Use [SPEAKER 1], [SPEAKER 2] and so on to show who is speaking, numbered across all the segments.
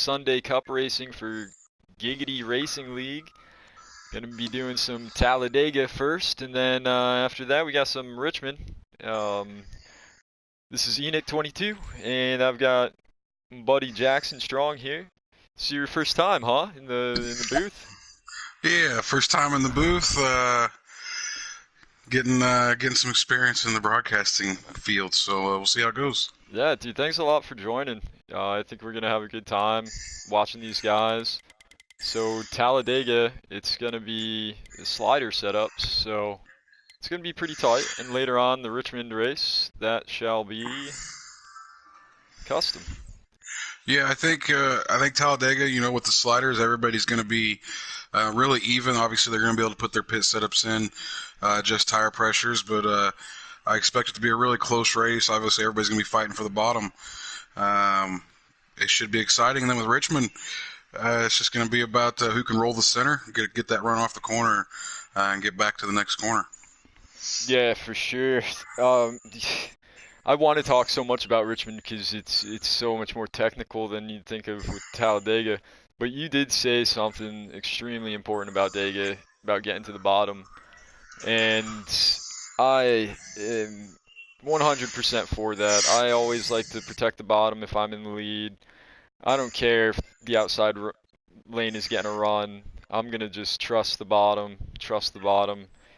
[SPEAKER 1] Sunday Cup racing for Giggity Racing League. Gonna be doing some Talladega first, and then after that we got some Richmond. Um, this is Enoch 22, and I've got buddy Jackson Strong here. This is your first time, huh? In the booth?
[SPEAKER 2] Yeah, first time in the booth. Getting some experience in the broadcasting field. So we'll see how it goes.
[SPEAKER 1] Yeah, dude. Thanks a lot for joining. I think we're gonna have a good time watching these guys. So Talladega, it's gonna be a slider setup, so it's gonna be pretty tight. And later on, the Richmond race, that shall be custom.
[SPEAKER 2] Yeah, I think Talladega. With the sliders, everybody's going to be really even. Obviously, they're going to be able to put their pit setups in, adjust tire pressures, but I expect it to be a really close race. Obviously, everybody's going to be fighting for the bottom. Um, it should be exciting. And then with Richmond, it's just going to be about who can roll the center, get that run off the corner, and get back to the next corner.
[SPEAKER 1] Yeah, for sure. I want to talk so much about Richmond because it's so much more technical than you'd think of with Talladega. But you did say something extremely important about Dega, about getting to the bottom. And I am 100% for that. I always like to protect the bottom if I'm in the lead. I don't care if the outside lane is getting a run. I'm going to just trust the bottom,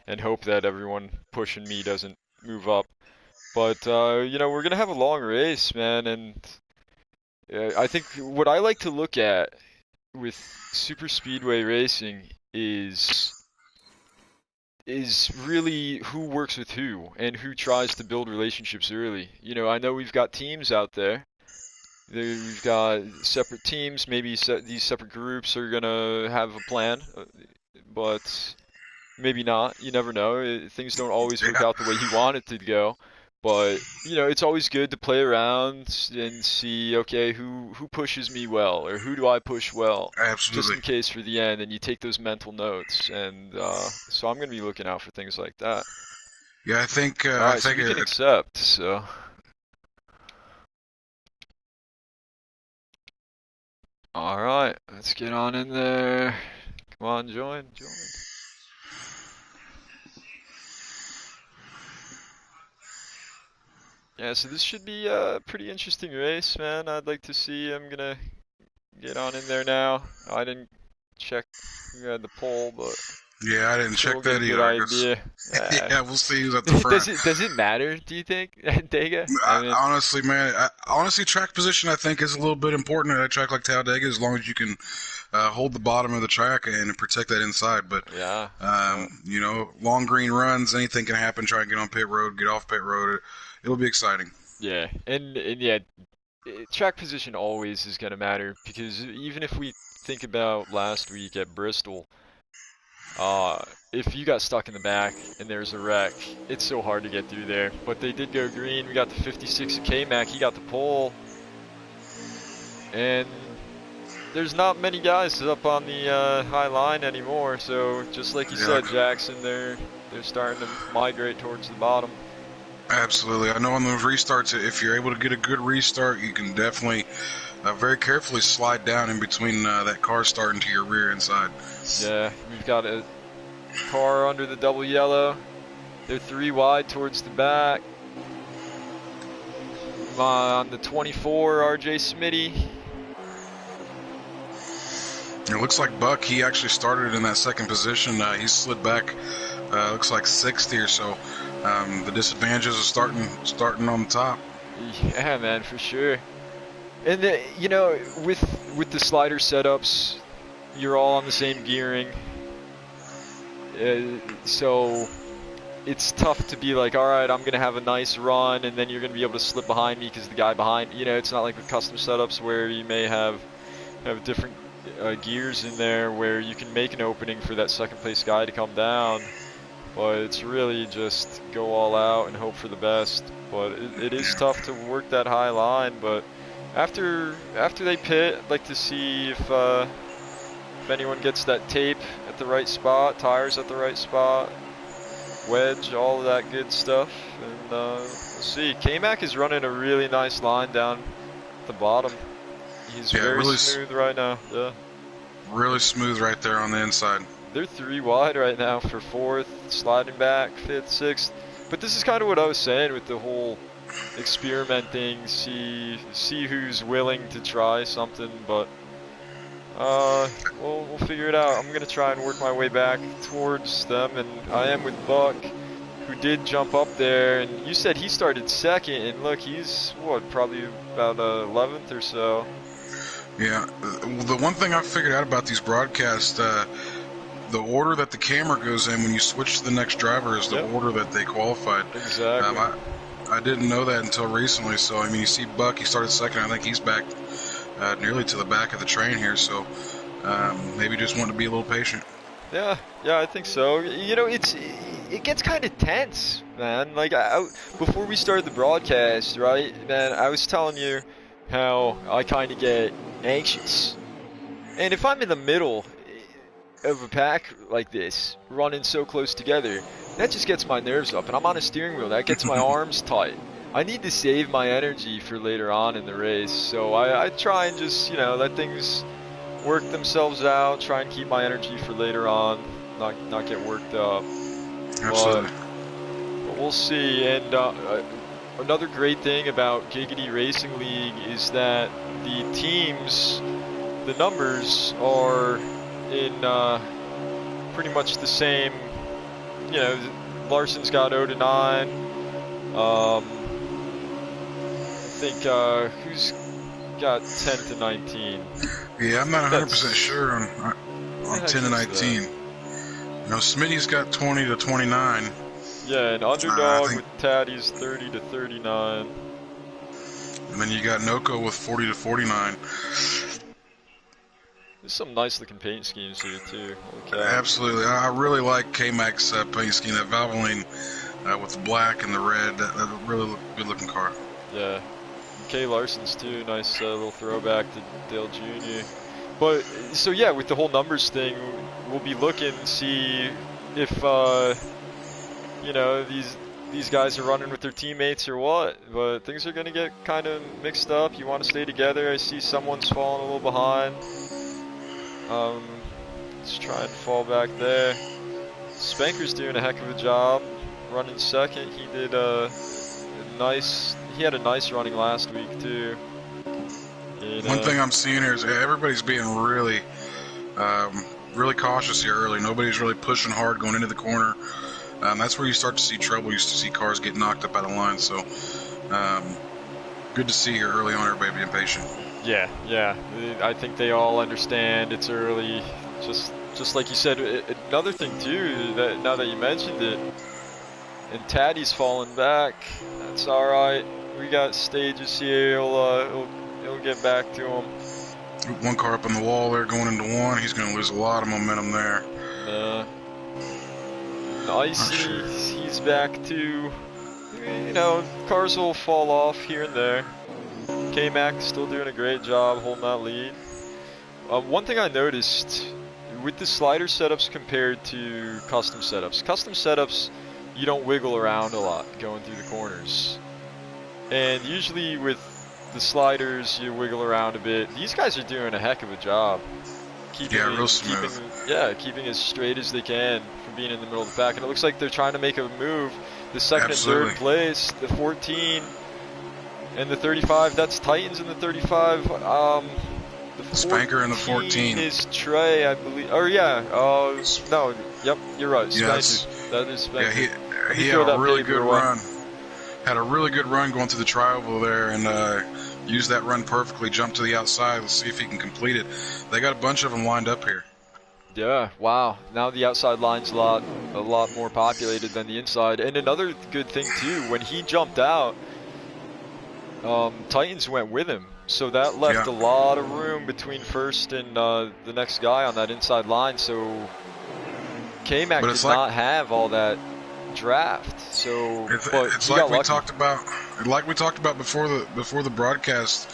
[SPEAKER 1] and hope that everyone pushing me doesn't move up. But, we're going to have a long race, man, and I think what I like to look at with super speedway racing is really who works with who and who tries to build relationships early. I know we've got teams out there. We've got separate teams. Maybe these separate groups are gonna have a plan, but maybe not. You never know. Things don't always work
[SPEAKER 2] Yeah,
[SPEAKER 1] out the way you want it to go. But it's always good to play around and see, okay, who pushes me well, or who do I push well, just
[SPEAKER 2] absolutely.
[SPEAKER 1] in case for the end. And you take those mental notes, and so I'm gonna be looking out for things like that.
[SPEAKER 2] Yeah,
[SPEAKER 1] All
[SPEAKER 2] I
[SPEAKER 1] right, so
[SPEAKER 2] think
[SPEAKER 1] we can accept. So, all right, let's get on in there. Come on, join. Yeah, so this should be a pretty interesting race, man. I'd like to see. I'm gonna get on in there now. I didn't check who had the pole, but
[SPEAKER 2] Yeah, I didn't
[SPEAKER 1] sure
[SPEAKER 2] check
[SPEAKER 1] we'll get a
[SPEAKER 2] that
[SPEAKER 1] good
[SPEAKER 2] either. I guess.
[SPEAKER 1] idea.
[SPEAKER 2] Yeah, we'll see who's at the front.
[SPEAKER 1] Does it matter? Do you think, Dega? I
[SPEAKER 2] I,
[SPEAKER 1] mean,
[SPEAKER 2] honestly, man, honestly, track position I think is a little bit important at a track like Talladega, as long as you can hold the bottom of the track and protect that inside. But
[SPEAKER 1] yeah, yeah,
[SPEAKER 2] long green runs, anything can happen. Try and get on pit road, get off pit road. It'll be exciting.
[SPEAKER 1] yeah, and yeah, track position always is gonna matter because even if we think about last week at Bristol. If you got stuck in the back and there's a wreck, it's so hard to get through there. But they did go green. We got the 56 of K-Mac. He got the pole. And there's not many guys up on the high line anymore. So just like you
[SPEAKER 2] Yeah,
[SPEAKER 1] said, Jackson, they're starting to migrate towards the bottom.
[SPEAKER 2] absolutely. I know on those restarts, if you're able to get a good restart, you can definitely very carefully slide down in between that car starting to your rear inside.
[SPEAKER 1] Yeah, we've got a car under the double yellow. They're 3 wide towards the back. On the 24, RJ Smitty.
[SPEAKER 2] It looks like Buck, he actually started in that second position. He slid back, looks like 60 or so. The disadvantages of starting on the top.
[SPEAKER 1] Yeah, man, for sure. And with the slider setups, you're all on the same gearing. So it's tough to be like, all right, I'm going to have a nice run, and then you're going to be able to slip behind me because the guy behind, it's not like with custom setups where you may have different gears in there where you can make an opening for that second place guy to come down. But it's really just go all out and hope for the best. But it is tough to work that high line. But after they pit, I'd like to see if anyone gets that tape at the right spot, tires at the right spot, wedge, all of that good stuff. And we'll see. K-Mac is running a really nice line down at the bottom. He's
[SPEAKER 2] Yeah,
[SPEAKER 1] very
[SPEAKER 2] really,
[SPEAKER 1] smooth right now. Yeah.
[SPEAKER 2] really smooth right there on the inside.
[SPEAKER 1] They're 3 wide right now for 4th, sliding back 5th, 6th. But this is kind of what I was saying with the whole experimenting, see who's willing to try something, but we'll figure it out. I'm gonna try and work my way back towards them, and I am with Buck, who did jump up there, and you said he started 2nd, and look, he's what, probably about 11th or so.
[SPEAKER 2] Yeah, the one thing I've figured out about these broadcasts, the order that the camera goes in when you switch to the next driver is the order that they qualified.
[SPEAKER 1] Exactly.
[SPEAKER 2] I didn't know that until recently, so I mean, you see Buck, he started 2nd. I think he's back nearly to the back of the train here, so maybe just want to be a little patient.
[SPEAKER 1] Yeah, I think so. You know, it gets kind of tense, man. Like, before we started the broadcast, right, man, I was telling you how I kind of get anxious. And if I'm in the middle of a pack like this, running so close together, that just gets my nerves up. And I'm on a steering wheel, that gets my arms tight. I need to save my energy for later on in the race, so I try and just, you know, let things work themselves out, try and keep my energy for later on, not get worked up.
[SPEAKER 2] Absolutely.
[SPEAKER 1] But we'll see. And another great thing about Giggity Racing League is that the teams, the numbers are in pretty much the same. You know, Larson's got 0 to 9. I think who's got 10 to 19?
[SPEAKER 2] Yeah, I'm not 100% sure on 10 to 19. You know, Smitty's got 20 to 29.
[SPEAKER 1] Yeah, and Underdog with Taddy's 30 to 39.
[SPEAKER 2] And then you got Noko with 40 to 49.
[SPEAKER 1] There's some nice looking paint schemes here too. Okay.
[SPEAKER 2] Absolutely, I really like K-Mac's paint scheme, that Valvoline with the black and the red. That really good looking car.
[SPEAKER 1] Yeah. Kay Larson's too, nice little throwback to Dale Jr. But so yeah, with the whole numbers thing, we'll be looking to see if you know, these guys are running with their teammates or what. But things are gonna get kind of mixed up. You want to stay together. I see someone's falling a little behind. Let's try and fall back there. Spanker's doing a heck of a job running 2nd. He did he had a nice running last week too. And,
[SPEAKER 2] one thing I'm seeing here is everybody's being really cautious here early. Nobody's really pushing hard going into the corner. That's where you start to see trouble. You used to see cars get knocked up out of line. So good to see here early on everybody being patient.
[SPEAKER 1] Yeah. I think they all understand it's early. Just like you said, another thing too, that now that you mentioned it, and Taddy's falling back. That's all right. We got stages here. He'll get back to him.
[SPEAKER 2] One car up on the wall there, going into one. He's going to lose a lot of momentum there.
[SPEAKER 1] Icy, he's back to, you know, cars will fall off here and there. K-Mac still doing a great job holding that lead. One thing I noticed with the slider setups compared to custom setups, you don't wiggle around a lot going through the corners. And usually with the sliders, you wiggle around a bit. These guys are doing a heck of a job.
[SPEAKER 2] Real smooth.
[SPEAKER 1] Keeping as straight as they can from being in the middle of the pack. And it looks like they're trying to make a move. The 2nd and 3rd place, the 14 and the 35, that's Titans in the 35. The
[SPEAKER 2] Spanker in the 14
[SPEAKER 1] is Trey, I believe. Or yeah, no, yep, you're right.
[SPEAKER 2] Yes.
[SPEAKER 1] That is Spanker.
[SPEAKER 2] Yeah, he had a really good run. Had a really good run going through the tri-oval there, and used that run perfectly. Jumped to the outside. Let's see if he can complete it. They got a bunch of them lined up here.
[SPEAKER 1] Yeah, wow. Now the outside line's a lot more populated than the inside. And another good thing too, when he jumped out, Titans went with him. So that left a lot of room between first and the next guy on that inside line. So K-Mac did not have all that draft. So
[SPEAKER 2] it's like we talked about before the broadcast.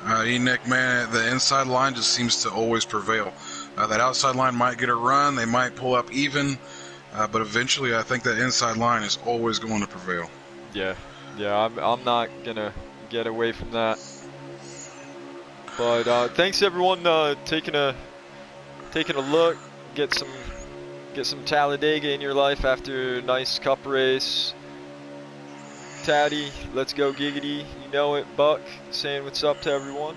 [SPEAKER 2] Enoch, man, the inside line just seems to always prevail. That outside line might get a run, they might pull up even, but eventually I think that inside line is always going to prevail.
[SPEAKER 1] Yeah, I'm not gonna get away from that. But thanks everyone taking a look, get some Talladega in your life after a nice cup race. Taddy, let's go Giggity, you know it. Buck, saying what's up to everyone.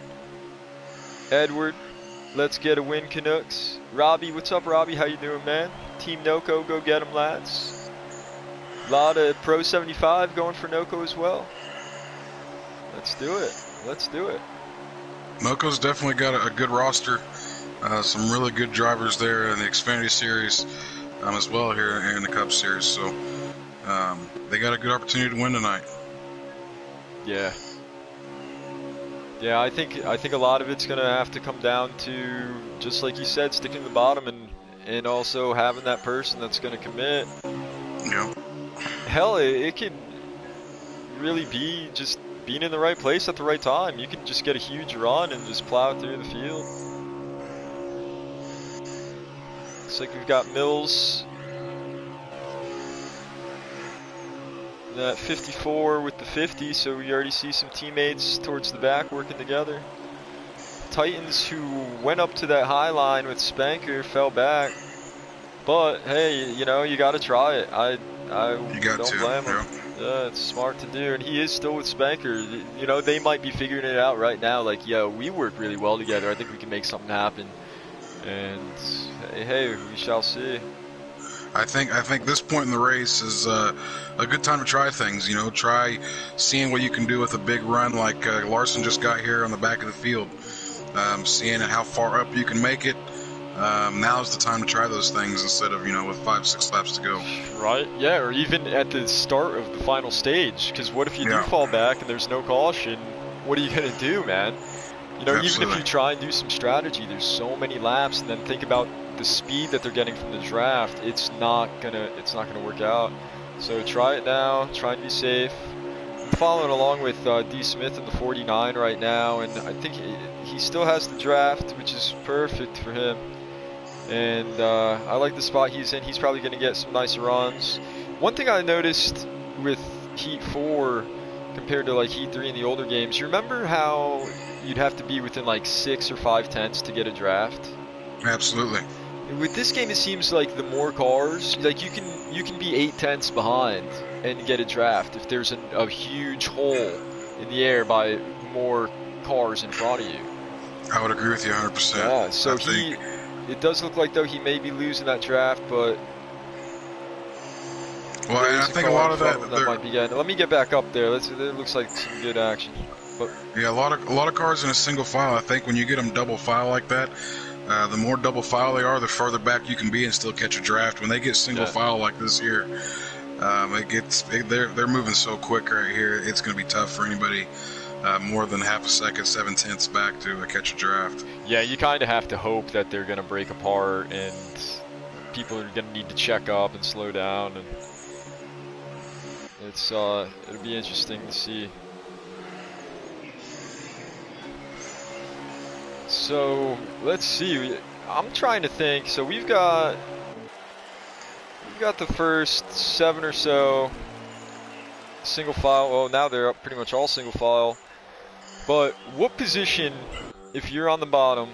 [SPEAKER 1] Edward, let's get a win Canucks. Robbie, what's up Robbie, how you doing man? Team Noco, go get them lads. A lot of Pro 75 going for Noco as well. Let's do it, let's do it.
[SPEAKER 2] Noco's definitely got a good roster. Some really good drivers there in the Xfinity Series as well here in the Cup Series. So they got a good opportunity to win tonight.
[SPEAKER 1] Yeah. Yeah, I think a lot of it's going to have to come down to, just like you said, sticking to the bottom and also having that person that's going to commit.
[SPEAKER 2] Yeah.
[SPEAKER 1] Hell, it could really be just being in the right place at the right time. You could just get a huge run and just plow through the field. Looks like we've got Mills at 54 with the 50, so we already see some teammates towards the back working together. Titans, who went up to that high line with Spanker, fell back. But hey, you know, you got to try it. I don't blame him. Yeah, it's smart to do, and he is still with Spanker. You know, they might be figuring it out right now. Like, yo, we work really well together. I think we can make something happen. And hey, we shall see.
[SPEAKER 2] I think this point in the race is a good time to try things. You know, try seeing what you can do with a big run like Larson just got here on the back of the field. Seeing how far up you can make it. Now's the time to try those things instead of, you know, with 5-6 laps to go. Right?
[SPEAKER 1] Yeah, or even at the start of the final stage. Because what if you do fall back and there's no caution? What are you gonna do, man? You know,
[SPEAKER 2] Absolutely.
[SPEAKER 1] Even if you try and do some strategy, there's so many laps, and then think about the speed that they're getting from the draft. It's not gonna work out. So try it now. Try and be safe. I'm following along with D. Smith in the 49 right now, and I think he still has the draft, which is perfect for him. And I like the spot he's in. He's probably going to get some nice runs. One thing I noticed with Heat 4 compared to like Heat 3 in the older games, you remember how you'd have to be within like 6 or 5 tenths to get a draft?
[SPEAKER 2] Absolutely.
[SPEAKER 1] With this game, it seems like the more cars, like you can be 8 tenths behind and get a draft if there's a huge hole in the air by more cars in front of you.
[SPEAKER 2] I would agree with you 100%.
[SPEAKER 1] Yeah, so it does look like though he may be losing that draft, but
[SPEAKER 2] well, and I think a lot of that
[SPEAKER 1] might be getting. Let me get back up there. It looks like some good action. But
[SPEAKER 2] yeah, a lot of cars in a single file. I think when you get them double file like that, the more double file they are, the further back you can be and still catch a draft. When they get single file like this here, they're moving so quick right here. It's going to be tough for anybody more than half a second, 7 tenths back to catch a draft.
[SPEAKER 1] Yeah, you kind of have to hope that they're going to break apart and people are going to need to check up and slow down, and it'll be interesting to see. So let's see. I'm trying to think. So we've got the first 7 or so single file. Well, now they're up pretty much all single file. But what position, if you're on the bottom,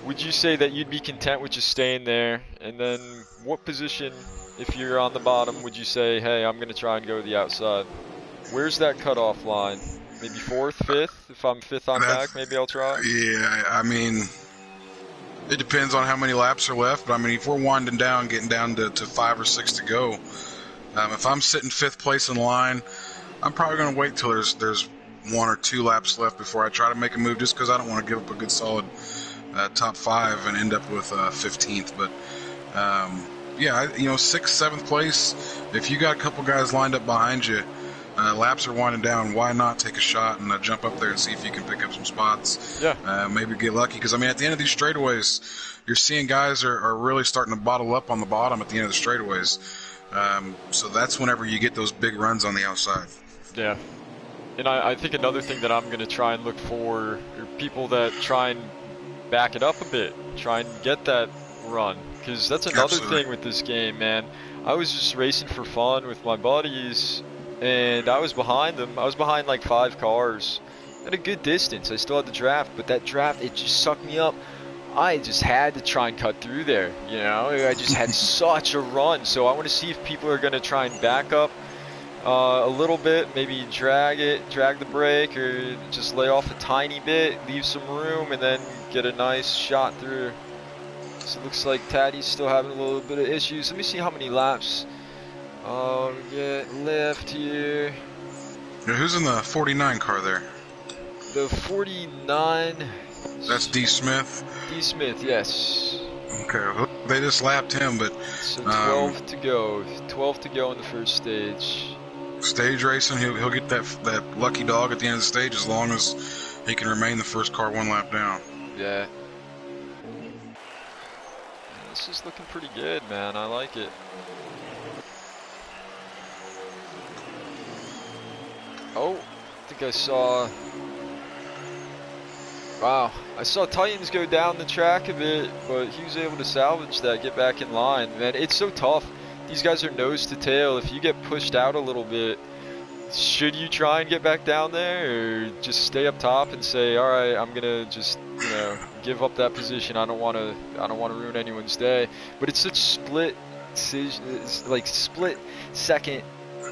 [SPEAKER 1] would you say that you'd be content with just staying there? And then what position, if you're on the bottom, would you say, hey, I'm going to try and go to the outside? Where's that cutoff line? Maybe 4th, 5th? If I'm 5th on back, maybe I'll try?
[SPEAKER 2] Yeah, I mean, it depends on how many laps are left. But, I mean, if we're winding down, getting down to 5 or 6 to go, if I'm sitting 5th place in the line, I'm probably going to wait till there's 1 or 2 laps left before I try to make a move, just because I don't want to give up a good solid top 5 and end up with 15th. But yeah, 6th, 7th place. If you got a couple guys lined up behind you, laps are winding down, why not take a shot and jump up there and see if you can pick up some spots?
[SPEAKER 1] Yeah.
[SPEAKER 2] Maybe get lucky, because I mean, at the end of these straightaways, you're seeing guys are really starting to bottle up on the bottom at the end of the straightaways. So that's whenever you get those big runs on the outside.
[SPEAKER 1] Yeah. And I think another thing that I'm going to try and look for are people that try and back it up a bit, try and get that run, because that's another thing with this game, man. I was just racing for fun with my buddies, and I was behind them. I was behind like 5 cars, at a good distance. I still had the draft, but that draft, it just sucked me up. I just had to try and cut through there, you know? I just had such a run, so I want to see if people are going to try and back up a little bit, maybe drag the brake, or just lay off a tiny bit, leave some room, and then get a nice shot through. So it looks like Taddy's still having a little bit of issues. Let me see how many laps get left here.
[SPEAKER 2] Who's in the 49 car there?
[SPEAKER 1] The 49.
[SPEAKER 2] That's D. Smith.
[SPEAKER 1] D. Smith, yes.
[SPEAKER 2] Okay, they just lapped him, but
[SPEAKER 1] so 12 to go. 12 to go in the first stage.
[SPEAKER 2] Stage racing, he'll get that lucky dog at the end of the stage as long as he can remain the first car 1 lap down.
[SPEAKER 1] Yeah. This is looking pretty good, man. I like it. Oh, I think I saw... Wow, I saw Titans go down the track a bit, but he was able to salvage that, get back in line. Man, it's so tough. These guys are nose to tail. If you get pushed out a little bit, should you try and get back down there, or just stay up top and say, all right, I'm gonna just, you know, give up that position. I don't want to ruin anyone's day. But it's such split decision, like split second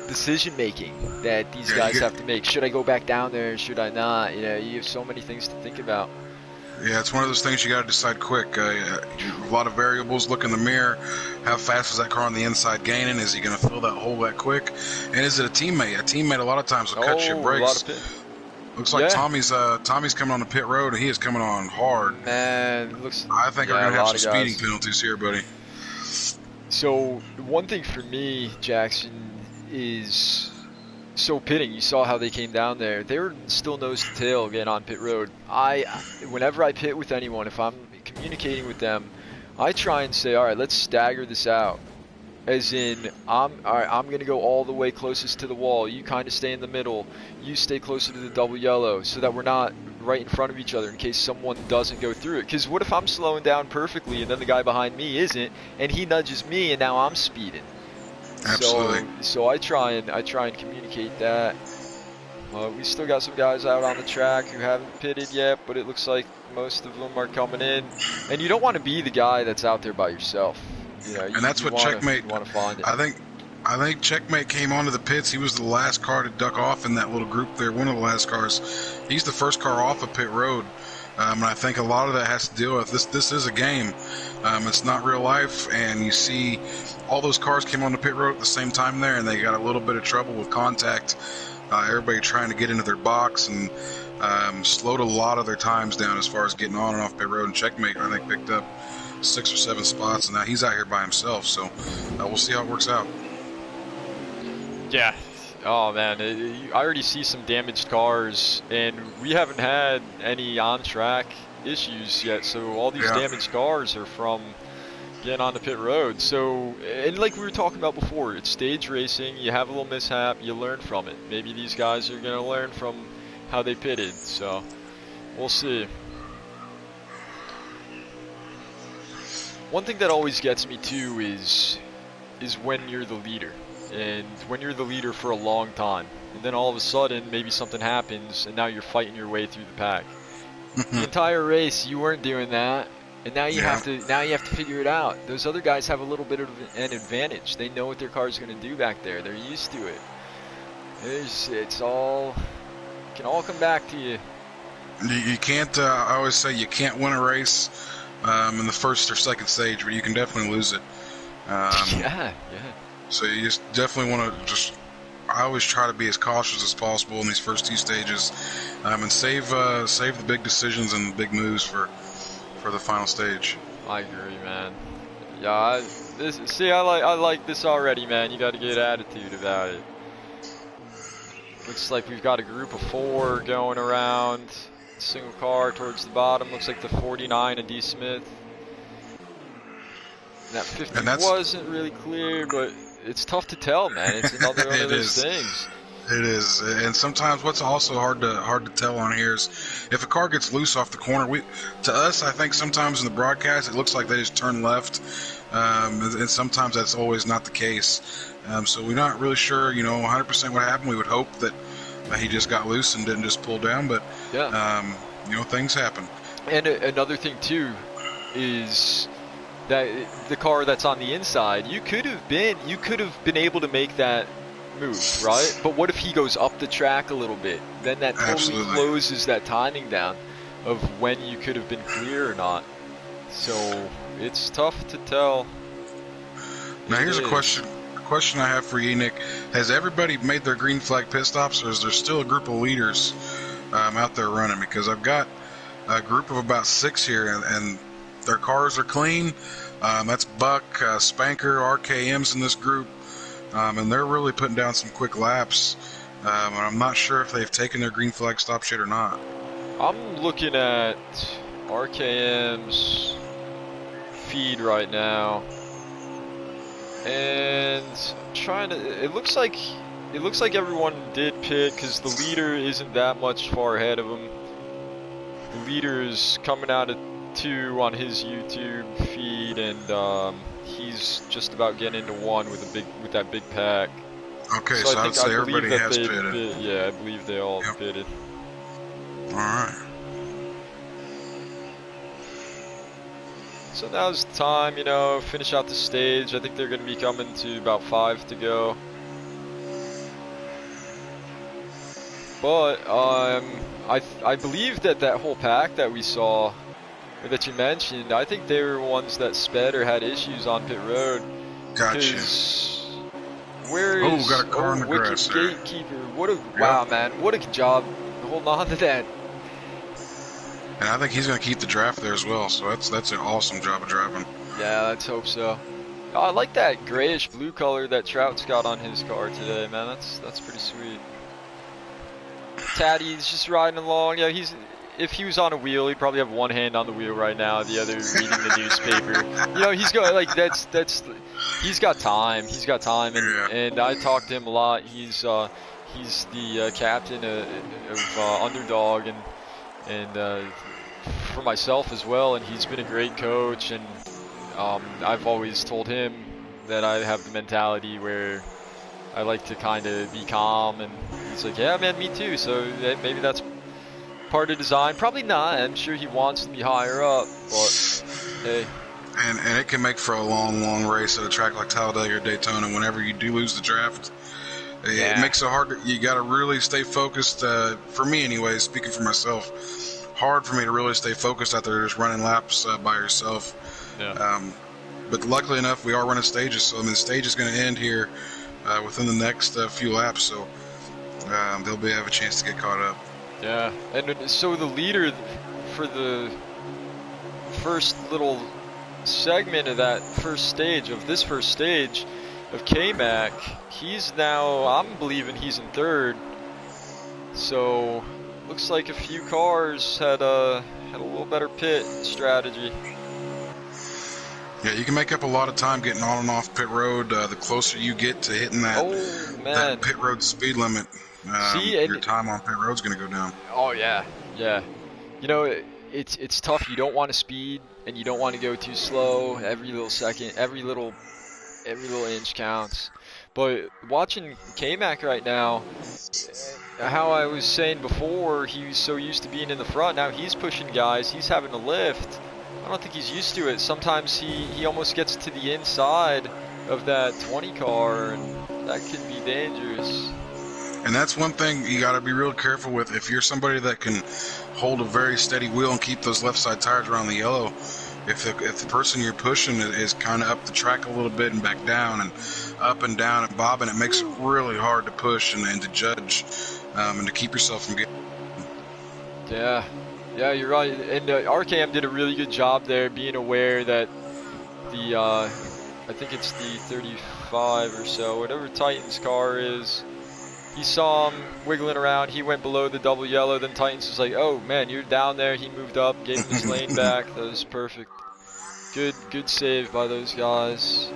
[SPEAKER 1] decision making that these guys have to make. Should I go back down there? Should I not? You know, you have so many things to think about.
[SPEAKER 2] Yeah, it's one of those things you got to decide quick. A lot of variables. Look in the mirror. How fast is that car on the inside gaining? Is he going to fill that hole that quick? And is it a teammate? A teammate a lot of times will cut your brakes. Looks like Tommy's coming on the pit road, and he is coming on hard.
[SPEAKER 1] Man,
[SPEAKER 2] I think we're going to have some speeding penalties here, buddy.
[SPEAKER 1] So one thing for me, Jackson, is so pitting. You saw how they came down there. They were still nose to tail getting on pit road. Whenever I pit with anyone, if I'm communicating with them, I try and say, all right, let's stagger this out. As in, I'm going to go all the way closest to the wall. You kind of stay in the middle. You stay closer to the double yellow, so that we're not right in front of each other in case someone doesn't go through it. Because what if I'm slowing down perfectly and then the guy behind me isn't, and he nudges me and now I'm speeding?
[SPEAKER 2] Absolutely.
[SPEAKER 1] So I try and communicate that. We still got some guys out on the track who haven't pitted yet, but it looks like most of them are coming in. And you don't want to be the guy that's out there by yourself. You know,
[SPEAKER 2] and that's what Checkmate.
[SPEAKER 1] Want to find it.
[SPEAKER 2] I think Checkmate came onto the pits. He was the last car to duck off in that little group there. One of the last cars. He's the first car off of pit road. And I think a lot of that has to deal with this. This is a game. It's not real life, and you see all those cars came on the pit road at the same time there, and they got a little bit of trouble with contact. Everybody trying to get into their box, and slowed a lot of their times down as far as getting on and off pit road. And Checkmate, I think, picked up 6 or 7 spots, and now he's out here by himself. So we'll see how it works out.
[SPEAKER 1] Yeah. Oh man, I already see some damaged cars, and we haven't had any on-track issues yet. So all these damaged cars are from getting on the pit road. So, and like we were talking about before, it's stage racing. You have a little mishap, you learn from it. Maybe these guys are going to learn from how they pitted. So we'll see. One thing that always gets me too is when you're the leader. And when you're the leader for a long time, and then all of a sudden maybe something happens, and now you're fighting your way through the pack. The entire race you weren't doing that, and now you have to figure it out. Those other guys have a little bit of an advantage. They know what their car is going to do back there. They're used to it. It can all come back to you.
[SPEAKER 2] You can't. I always say you can't win a race in the first or second stage, but you can definitely lose it.
[SPEAKER 1] Yeah.
[SPEAKER 2] So you just definitely want to I always try to be as cautious as possible in these first 2 stages, and save the big decisions and the big moves for the final stage.
[SPEAKER 1] I agree, man. Yeah, I like this already, man. You got to get attitude about it. Looks like we've got a group of 4 going around. Single car towards the bottom. Looks like the 49 of D. Smith. That 50 wasn't really clear, but it's tough to tell, man. It's another one of those things.
[SPEAKER 2] It is, and sometimes what's also hard to tell on here is if a car gets loose off the corner. To us, I think sometimes in the broadcast it looks like they just turn left, and sometimes that's always not the case. So we're not really sure, 100% what happened. We would hope that he just got loose and didn't just pull down, but
[SPEAKER 1] Yeah.
[SPEAKER 2] Things happen.
[SPEAKER 1] And another thing too is that the car that's on the inside, you could have been able to make that move, right? But what if he goes up the track a little bit? Then that totally
[SPEAKER 2] Absolutely.
[SPEAKER 1] closes that timing down of when you could have been clear or not. So it's tough to tell.
[SPEAKER 2] Now here's a question. A question I have for you, Nick. Has everybody made their green flag pit stops, or is there still a group of leaders out there running? Because I've got a group of about 6 here, and their cars are clean. That's Buck, Spanker, RKM's in this group, and they're really putting down some quick laps. And I'm not sure if they've taken their green flag stop yet or not.
[SPEAKER 1] I'm looking at RKM's feed right now, and trying to. It looks like everyone did pit because the leader isn't that much far ahead of him. The leader is coming out of 2 on his YouTube feed, and he's just about getting into 1 with that big pack.
[SPEAKER 2] Okay, so I would say everybody has
[SPEAKER 1] pitted.
[SPEAKER 2] pitted.
[SPEAKER 1] Yeah, I believe they all pitted.
[SPEAKER 2] All right.
[SPEAKER 1] So now's the time, finish out the stage. I think they're going to be coming to about 5 to go. But I believe that whole pack that we saw, or that you mentioned, I think they were ones that sped or had issues on pit road.
[SPEAKER 2] Gotcha.
[SPEAKER 1] Where is
[SPEAKER 2] got a car in the grass there.
[SPEAKER 1] Gatekeeper? Wow, man, what a job holding on to that.
[SPEAKER 2] And I think he's going to keep the draft there as well, so that's an awesome job of driving.
[SPEAKER 1] Yeah, let's hope so. Oh, I like that grayish blue color that Trout's got on his car today, man. That's pretty sweet. Taddy's just riding along. Yeah, if he was on a wheel, he'd probably have one hand on the wheel right now, the other reading the newspaper. He's got he's got time. He's got time, and I talked to him a lot. He's the captain of Underdog and for myself as well, and he's been a great coach. And I've always told him that I have the mentality where I like to kind of be calm, and he's like, yeah, man, me too. So maybe that's part of design. Probably not. I'm sure he wants to be higher up, but hey.
[SPEAKER 2] And it can make for a long race at a track like Talladega or Daytona. Whenever you do lose the draft, it makes it hard. You got to really stay focused. For me, anyways, speaking for myself, hard for me to really stay focused out there just running laps by yourself.
[SPEAKER 1] Yeah.
[SPEAKER 2] But luckily enough, we are running stages. So the stage is going to end here within the next few laps. So they'll have a chance to get caught up.
[SPEAKER 1] Yeah, and so the leader for the first little segment of this first stage of K-Mac, he's now, I'm believing he's in 3rd. So looks like a few cars had a little better pit strategy.
[SPEAKER 2] Yeah, you can make up a lot of time getting on and off pit road. The closer you get to hitting that pit road speed limit, your time on pit road is going to go down.
[SPEAKER 1] Oh yeah. It's tough. You don't want to speed, and you don't want to go too slow. Every little second, every little inch counts. But watching K-Mac right now, how I was saying before, he was so used to being in the front. Now he's pushing guys. He's having to lift. I don't think he's used to it. Sometimes he almost gets to the inside of that 20 car, and that could be dangerous.
[SPEAKER 2] And that's one thing you got to be real careful with. If you're somebody that can hold a very steady wheel and keep those left side tires around the yellow, if the person you're pushing is kind of up the track a little bit and back down and up and down and bobbing, it makes it really hard to push and to judge and to keep yourself from getting.
[SPEAKER 1] Yeah, you're right. And RKM did a really good job there, being aware that the I think it's the 35 or so, whatever Titan's car is. He saw him wiggling around. He went below the double yellow. Then Titans was like, "Oh man, you're down there." He moved up, gave him his lane back. That was perfect. Good save by those guys.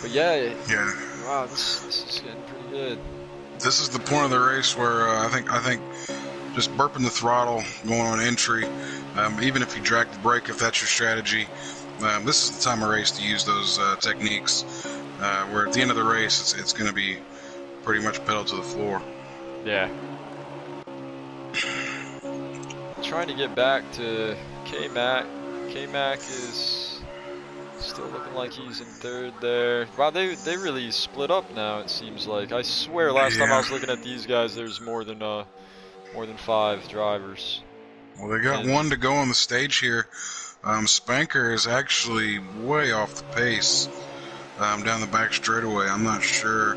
[SPEAKER 1] But yeah. Wow, this is getting pretty good.
[SPEAKER 2] This is the point of the race where I think just burping the throttle, going on entry, even if you drag the brake, if that's your strategy, this is the time of race to use those techniques. Where at the end of the race, it's going to be pretty much pedal to the floor.
[SPEAKER 1] Yeah. trying to get back to K-Mac. K-Mac is still looking like he's in third there. Wow, they really split up now, it seems like. I swear last time I
[SPEAKER 2] Yeah.
[SPEAKER 1] was looking at these guys, there's more than 5 drivers.
[SPEAKER 2] Well, they got one to go on the stage here. Spanker is actually way off the pace down the back straightaway. I'm not sure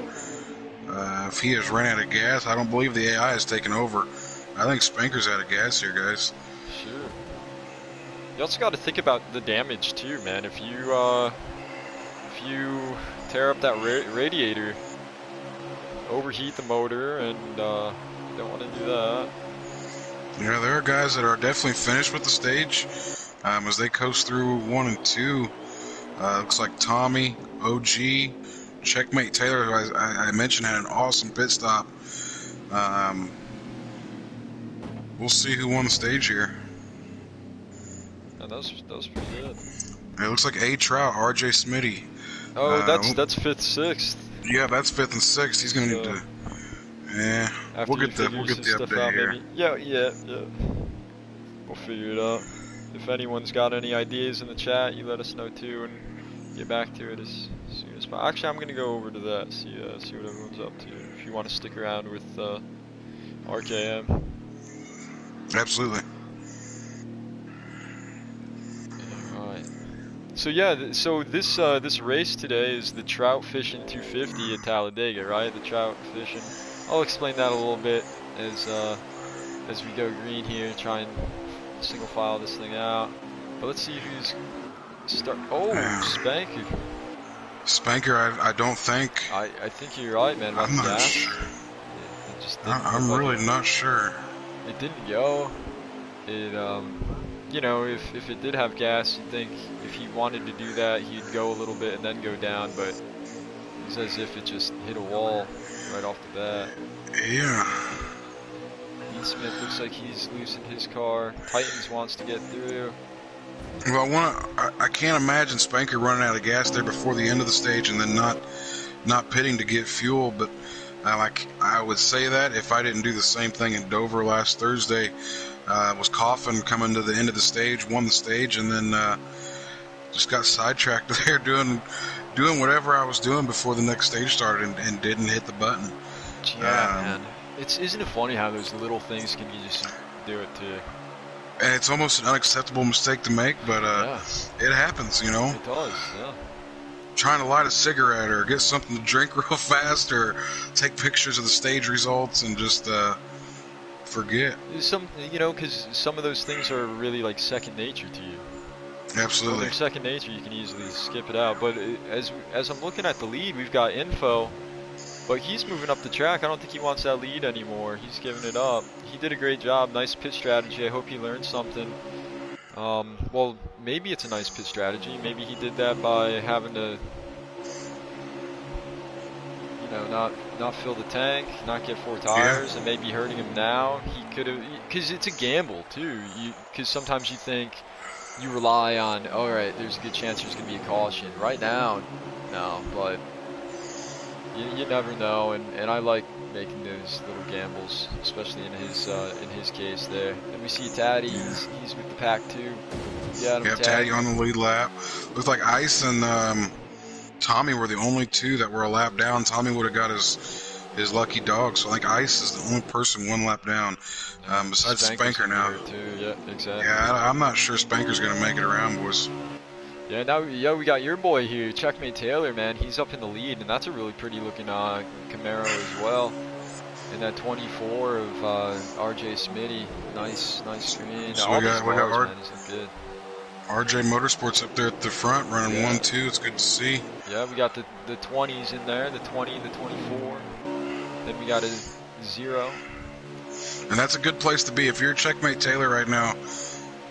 [SPEAKER 2] if he has run out of gas. I don't believe the AI has taken over. I think Spanker's out of gas here, guys.
[SPEAKER 1] Sure. You also got to think about the damage too, man. If you tear up that radiator, overheat the motor, and you don't want to do that.
[SPEAKER 2] Yeah, there are guys that are definitely finished with the stage as they coast through 1 and 2. Looks like Tommy, OG, Checkmate Taylor, who I mentioned had an awesome pit stop. We'll see who won the stage here.
[SPEAKER 1] And that was pretty good.
[SPEAKER 2] It looks like A Trout, RJ Smitty.
[SPEAKER 1] Oh, that's 5th, 6th.
[SPEAKER 2] Yeah, that's 5th and 6th. He's gonna need to. Yeah, we'll get the update here.
[SPEAKER 1] Maybe. Yeah. We'll figure it out. If anyone's got any ideas in the chat, you let us know too, and get back to it as soon as possible. Actually, I'm gonna go over to that, see what everyone's up to. If you want to stick around with RKM.
[SPEAKER 2] Absolutely.
[SPEAKER 1] Alright. So yeah, so this race today is the Trout Fishing 250 at Talladega, right? The Trout Fishing. I'll explain that a little bit as we go green here, try and single file this thing out. But let's see who's Spanker.
[SPEAKER 2] Spanker, I don't think.
[SPEAKER 1] I think you're right, man.
[SPEAKER 2] I'm not sure.
[SPEAKER 1] It just didn't
[SPEAKER 2] I'm really not sure.
[SPEAKER 1] It didn't go. It you know, if it did have gas, you'd think if he wanted to do that, he'd go a little bit and then go down, but it's as if it just hit a wall right off the bat.
[SPEAKER 2] Yeah.
[SPEAKER 1] Dean Smith looks like he's losing his car. Titans wants to get through.
[SPEAKER 2] Well, I can't imagine Spanker running out of gas there before the end of the stage and then not pitting to get fuel, but I would say that if I didn't do the same thing in Dover last Thursday. Was coughing coming to the end of the stage, won the stage, and then just got sidetracked there doing whatever I was doing before the next stage started and didn't hit the button.
[SPEAKER 1] Yeah, man. Isn't it funny how those little things can you just do it to you?
[SPEAKER 2] And it's almost an unacceptable mistake to make, but it happens, you know.
[SPEAKER 1] It does, yeah.
[SPEAKER 2] Trying to light a cigarette or get something to drink real fast or take pictures of the stage results and just forget.
[SPEAKER 1] Because some of those things are really like second nature to you.
[SPEAKER 2] Absolutely.
[SPEAKER 1] When they're second nature, you can easily skip it out. But as I'm looking at the lead, we've got Info, but he's moving up the track. I don't think he wants that lead anymore. He's giving it up. He did a great job. Nice pit strategy. I hope he learned something. Well, maybe it's a nice pit strategy. Maybe he did that by having to, not fill the tank, not get 4 tires, and maybe hurting him now. He could have, because it's a gamble too. Because sometimes you think you rely on, all right, there's a good chance there's going to be a caution. Right now, no, but you never know. And I like making those little gambles, especially in his case there. And we see Taddy, he's with the pack too. Yeah,
[SPEAKER 2] Taddy on the lead lap. Looks like Ice and Tommy were the only 2 that were a lap down. Tommy would have got his lucky dog, so I think Ice is the only person 1 lap down, besides Spanker now.
[SPEAKER 1] Too. Yeah, exactly.
[SPEAKER 2] Yeah, I'm not sure Spanker's going to make it around, boys.
[SPEAKER 1] Yeah, now we got your boy here, Checkmate Taylor, man. He's up in the lead, and that's a really pretty looking Camaro as well. And that 24 of RJ Smitty, nice screen.
[SPEAKER 2] So we got
[SPEAKER 1] good.
[SPEAKER 2] RJ Motorsports up there at the front, running 1-2. It's good to see.
[SPEAKER 1] Yeah, we got the 20s in there, the 20, the 24. Then we got a 0.
[SPEAKER 2] And that's a good place to be. If you're Checkmate Taylor right now,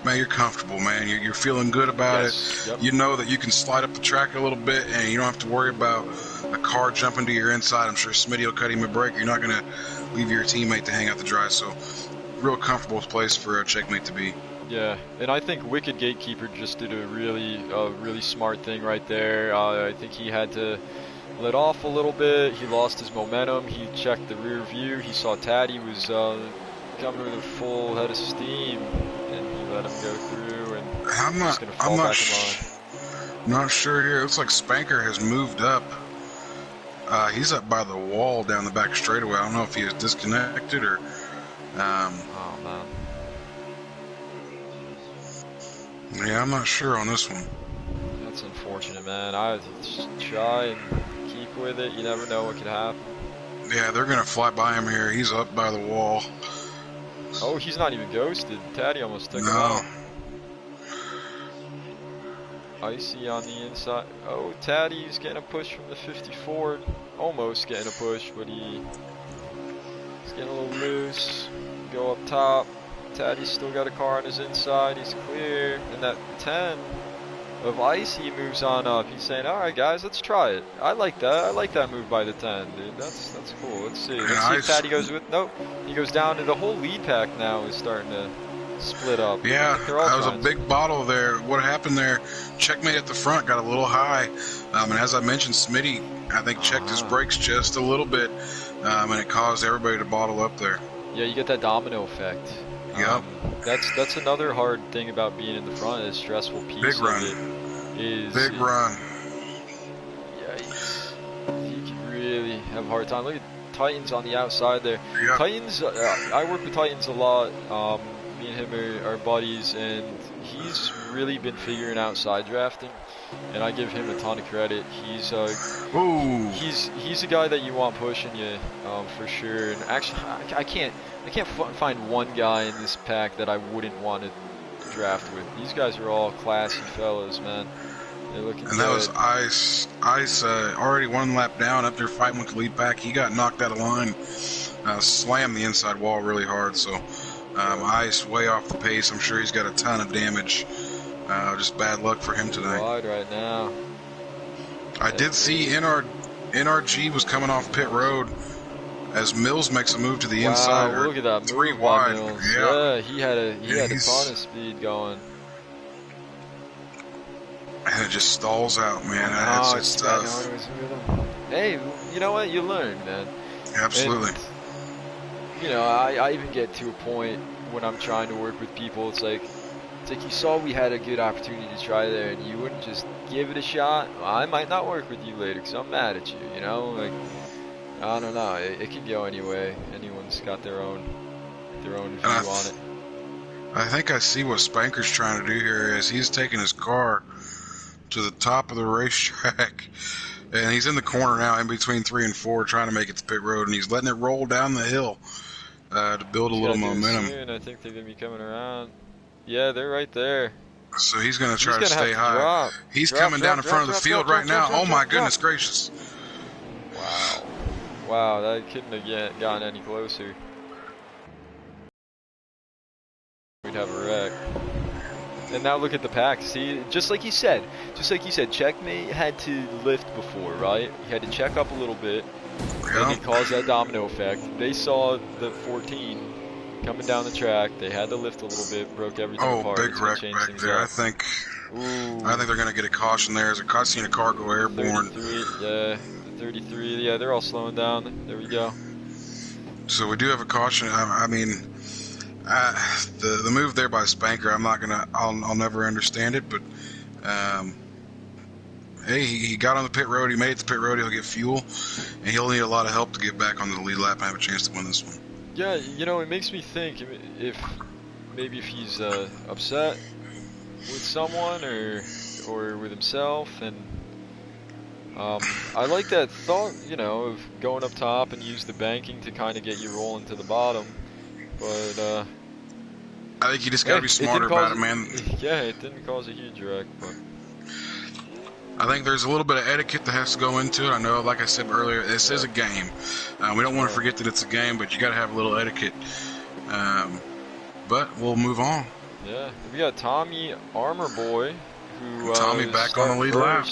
[SPEAKER 2] man, you're comfortable, man. You're feeling good about it.
[SPEAKER 1] Yep.
[SPEAKER 2] You know that you can slide up the track a little bit, and you don't have to worry about a car jumping to your inside. I'm sure Smitty will cut him a break. You're not going to leave your teammate to hang out to dry. So, real comfortable place for a Checkmate to be.
[SPEAKER 1] Yeah, and I think Wicked Gatekeeper just did a really smart thing right there. I think he had to let off a little bit. He lost his momentum. He checked the rear view. He saw Taddy was coming with a full head of steam. let him go through, and
[SPEAKER 2] I'm
[SPEAKER 1] just
[SPEAKER 2] not.
[SPEAKER 1] gonna
[SPEAKER 2] I'm
[SPEAKER 1] fall
[SPEAKER 2] not.
[SPEAKER 1] back in line.
[SPEAKER 2] Not sure here. It looks like Spanker has moved up. He's up by the wall down the back straightaway. I don't know if he is disconnected or.
[SPEAKER 1] Oh man.
[SPEAKER 2] Yeah, I'm not sure on this one.
[SPEAKER 1] That's unfortunate, man. I just try and keep with it. You never know what could happen.
[SPEAKER 2] Yeah, they're gonna fly by him here. He's up by the wall.
[SPEAKER 1] Oh, he's not even ghosted. Taddy almost took him
[SPEAKER 2] No.
[SPEAKER 1] out. Icy on the inside. Oh, Taddy's getting a push from the 54. Almost getting a push, but he's getting a little loose. Go up top. Taddy's still got a car on his inside. He's clear. And that 10 of Icy moves on up. He's saying, all right, guys, let's try it. I like that. I like that move by the 10, dude. That's cool. Let's see. Let's see if Taddy goes with... Nope. He goes down to the whole lead pack now is starting to split up.
[SPEAKER 2] Yeah, that was a big bottle there. What happened there, Checkmate at the front got a little high. And as I mentioned, Smitty, I think, checked his brakes just a little bit. And it caused everybody to bottle up there.
[SPEAKER 1] Yeah, you get that domino effect.
[SPEAKER 2] Yep.
[SPEAKER 1] That's another hard thing about being in the front. A stressful piece
[SPEAKER 2] Big
[SPEAKER 1] of
[SPEAKER 2] run.
[SPEAKER 1] it is...
[SPEAKER 2] Big run.
[SPEAKER 1] Yikes. You can really have a hard time. Look at Titans on the outside there.
[SPEAKER 2] Yep.
[SPEAKER 1] Titans, I work with Titans a lot. Me and him are buddies, and he's really been figuring out side drafting, and I give him a ton of credit. He's a guy that you want pushing you, for sure. And actually, I can't find one guy in this pack that I wouldn't want to draft with. These guys are all classy fellas, man. They're looking good.
[SPEAKER 2] And that was Ice. Ice already one lap down up there fighting with the lead pack. He got knocked out of line, slammed the inside wall really hard. So Ice way off the pace. I'm sure he's got a ton of damage. Just bad luck for him tonight.
[SPEAKER 1] Wide right now.
[SPEAKER 2] I did see NRG was coming off pit road as Mills makes a move to the inside.
[SPEAKER 1] Wow, look at that
[SPEAKER 2] three
[SPEAKER 1] move
[SPEAKER 2] wide.
[SPEAKER 1] by Mills.
[SPEAKER 2] Yeah,
[SPEAKER 1] he had a ton of speed going.
[SPEAKER 2] And it just stalls out, man. It's tough.
[SPEAKER 1] Hey, you know what? You learn, man.
[SPEAKER 2] Absolutely.
[SPEAKER 1] And, I even get to a point when I'm trying to work with people. It's like you saw we had a good opportunity to try there, and you wouldn't just give it a shot. Well, I might not work with you later because I'm mad at you. Like I don't know. It could go anyway. Anyone's got their own view on it.
[SPEAKER 2] I think I see what Spanker's trying to do here is he's taking his car to the top of the racetrack, and he's in the corner now in between 3 and 4 trying to make it to pit road, and he's letting it roll down the hill to build a little momentum.
[SPEAKER 1] Soon. I think they're going to be coming around. Yeah, they're right there.
[SPEAKER 2] So he's going to try to stay high. He's coming down in front of the field right now. Oh my goodness gracious.
[SPEAKER 1] Wow, that couldn't have gotten any closer. We'd have a wreck. And now look at the pack. See, just like you said, Checkmate had to lift before, right? He had to check up a little bit, and it caused that domino effect. They saw the 14 coming down the track. They had to lift a little bit, broke everything apart.
[SPEAKER 2] Oh, big wreck back there. I think they're going to get a caution there. I've seen a car go airborne.
[SPEAKER 1] 33. Yeah, they're all slowing down. There we go.
[SPEAKER 2] So we do have a caution. I mean, the move there by Spanker, I'll never understand it, but hey, he got on the pit road, he made it to pit road, he'll get fuel, and he'll need a lot of help to get back on the lead lap and have a chance to win this one.
[SPEAKER 1] Yeah, it makes me think if he's upset with someone or with himself, and I like that thought, of going up top and use the banking to kind of get you rolling to the bottom, but
[SPEAKER 2] I think you just gotta be smarter about it, man.
[SPEAKER 1] Yeah, it didn't cause a huge wreck, but
[SPEAKER 2] I think there's a little bit of etiquette that has to go into it. I know, like I said earlier, this is a game. We don't want to forget that it's a game, but you got to have a little etiquette. But we'll move on.
[SPEAKER 1] Yeah, we got Tommy Armor Boy, who
[SPEAKER 2] Tommy back on the lead lap.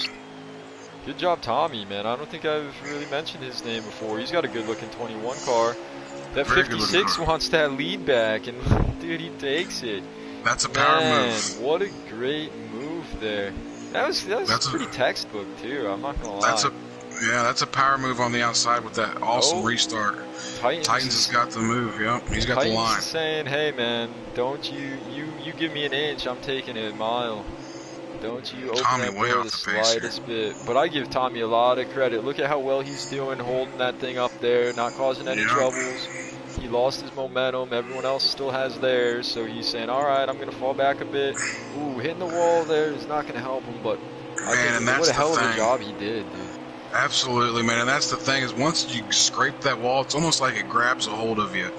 [SPEAKER 1] Good job, Tommy, man. I don't think I've really mentioned his name before. He's got a good-looking 21 car. That 56 wants that lead back, and dude, he takes it.
[SPEAKER 2] That's a power move.
[SPEAKER 1] What a great move there. That was pretty textbook too. I'm not gonna lie.
[SPEAKER 2] Yeah, that's a power move on the outside with that awesome
[SPEAKER 1] Oh,
[SPEAKER 2] restart.
[SPEAKER 1] Titans
[SPEAKER 2] Titans has
[SPEAKER 1] is
[SPEAKER 2] got the move. Yep, he's got the
[SPEAKER 1] Titans
[SPEAKER 2] line.
[SPEAKER 1] is saying, hey man, don't you give me an inch, I'm taking a mile. Don't you open
[SPEAKER 2] Tommy
[SPEAKER 1] that
[SPEAKER 2] way
[SPEAKER 1] door
[SPEAKER 2] off
[SPEAKER 1] the
[SPEAKER 2] the pace here.
[SPEAKER 1] slightest bit. But I give Tommy a lot of credit. Look at how well he's doing holding that thing up there, not causing any
[SPEAKER 2] Yep.
[SPEAKER 1] troubles. He lost his momentum. Everyone else still has theirs. So he's saying, all right, I'm going to fall back a bit. Ooh, hitting the wall there is not going to help him. But I
[SPEAKER 2] Man,
[SPEAKER 1] think
[SPEAKER 2] and
[SPEAKER 1] what
[SPEAKER 2] that's
[SPEAKER 1] a
[SPEAKER 2] the
[SPEAKER 1] hell of a
[SPEAKER 2] thing.
[SPEAKER 1] job he did, dude.
[SPEAKER 2] Absolutely, man. And that's the thing is once you scrape that wall, it's almost like it grabs a hold of you.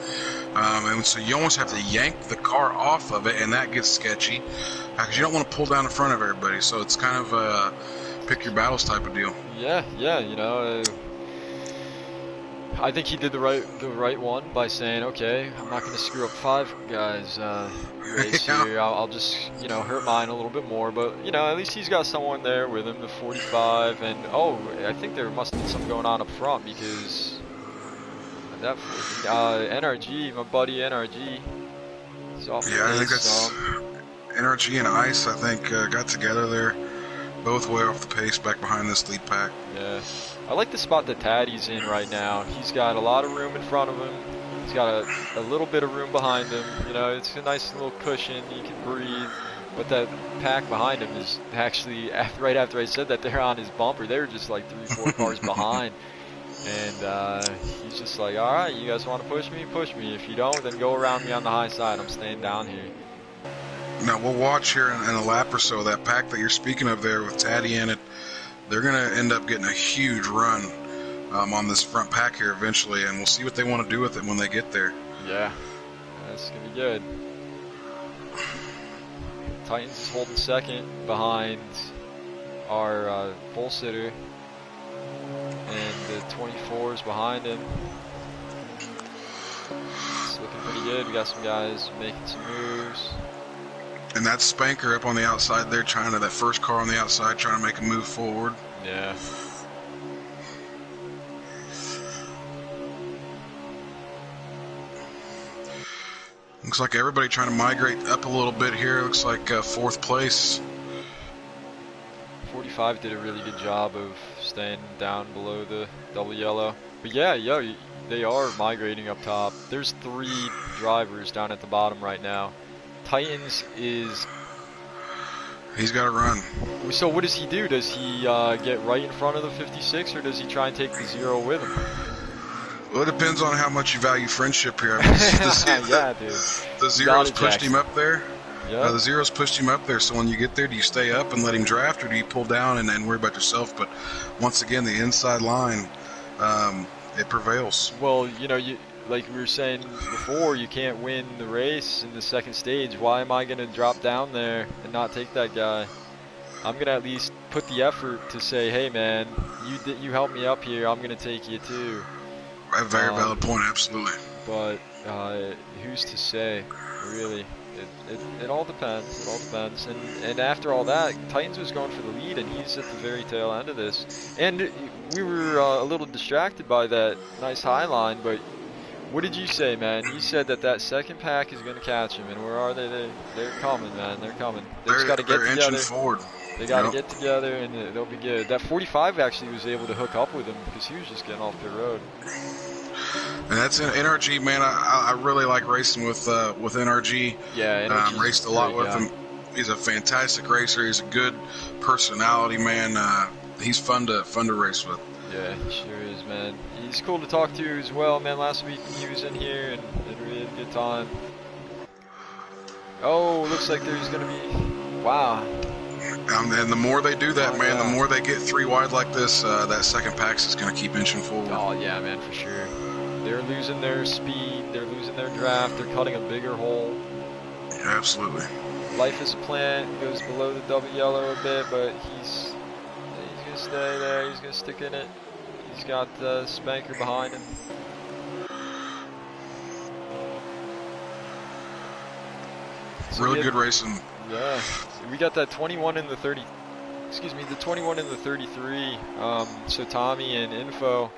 [SPEAKER 2] And so you almost have to yank the car off of it, and that gets sketchy because you don't want to pull down in front of everybody. So it's kind of a pick your battles type of deal.
[SPEAKER 1] Yeah, you know, I think he did the right one by saying, okay, I'm not going to screw up five guys race
[SPEAKER 2] Yeah.
[SPEAKER 1] here. I'll just hurt mine a little bit more, but at least he's got someone there with him, the 45, and oh, I think there must have been something going on up front because that NRG, my buddy NRG, is off the
[SPEAKER 2] Yeah, I think
[SPEAKER 1] pace
[SPEAKER 2] that's
[SPEAKER 1] some.
[SPEAKER 2] NRG and Ice. I think got together there, both way off the pace, back behind this lead pack.
[SPEAKER 1] Yeah. I like the spot that Taddy's in right now. He's got a lot of room in front of him. He's got a little bit of room behind him. It's a nice little cushion. You can breathe. But that pack behind him is actually, right after I said that, they're on his bumper. They were just like 3, 4 cars behind. And he's just like, all right, you guys want to push me? Push me. If you don't, then go around me on the high side. I'm staying down here.
[SPEAKER 2] Now we'll watch here in a lap or so that pack that you're speaking of there with Taddy in it. They're going to end up getting a huge run on this front pack here eventually, and we'll see what they want to do with it when they get there.
[SPEAKER 1] Yeah, that's going to be good. Titans is holding second behind our pole sitter, and the 24 is behind him. It's looking pretty good. We got some guys making some moves.
[SPEAKER 2] And that's Spanker up on the outside there, that first car on the outside, trying to make a move forward.
[SPEAKER 1] Yeah.
[SPEAKER 2] Looks like everybody trying to migrate up a little bit here. Looks like fourth place.
[SPEAKER 1] 45 did a really good job of staying down below the double yellow. But yeah, they are migrating up top. There's 3 drivers down at the bottom right now. Titans is...
[SPEAKER 2] He's got to run.
[SPEAKER 1] So what does he do? Does he get right in front of the 56, or does he try and take the 0 with him?
[SPEAKER 2] Well, it depends on how much you value friendship here. I mean,
[SPEAKER 1] yeah, dude.
[SPEAKER 2] The zeros pushed him up there.
[SPEAKER 1] Yeah.
[SPEAKER 2] The zeros pushed him up there. So when you get there, do you stay up and let him draft, or do you pull down and worry about yourself? But once again, the inside line, it prevails.
[SPEAKER 1] Well, like we were saying before, you can't win the race in the second stage. Why am I going to drop down there and not take that guy? I'm going to at least put the effort to say, hey man, you helped me up here, I'm going to take you too.
[SPEAKER 2] A very valid point, absolutely.
[SPEAKER 1] But who's to say, really? It all depends. It all depends. And after all that, Titans was going for the lead, and he's at the very tail end of this. And we were a little distracted by that nice high line, but what did you say, man? You said that second pack is going to catch him, and where are they? They're coming, man. They're coming. They just got to get together.
[SPEAKER 2] Inching forward.
[SPEAKER 1] They got to get together, and they'll be good. That 45 actually was able to hook up with him because he was just getting off the road.
[SPEAKER 2] And that's an NRG, man. I really like racing with NRG.
[SPEAKER 1] Yeah,
[SPEAKER 2] raced a lot with him. He's a fantastic racer. He's a good personality, man. He's fun to race with.
[SPEAKER 1] Yeah, he sure is, man. He's cool to talk to as well, man. Last week he was in here and we had a good time. Oh, looks like there's gonna be wow.
[SPEAKER 2] And the more they do that, man, the more they get 3 wide like this, that second pack's is going to keep inching forward.
[SPEAKER 1] Oh, yeah, man, for sure. They're losing their speed. They're losing their draft. They're cutting a bigger hole.
[SPEAKER 2] Yeah, absolutely.
[SPEAKER 1] Life is a plant. Goes below the double yellow a bit, but he's going to stay there. He's going to stick in it. He's got Spanker behind him.
[SPEAKER 2] So really good racing.
[SPEAKER 1] Yeah, we got that 21 in the 30. Excuse me, the 21 and the 33. So Tommy and Info,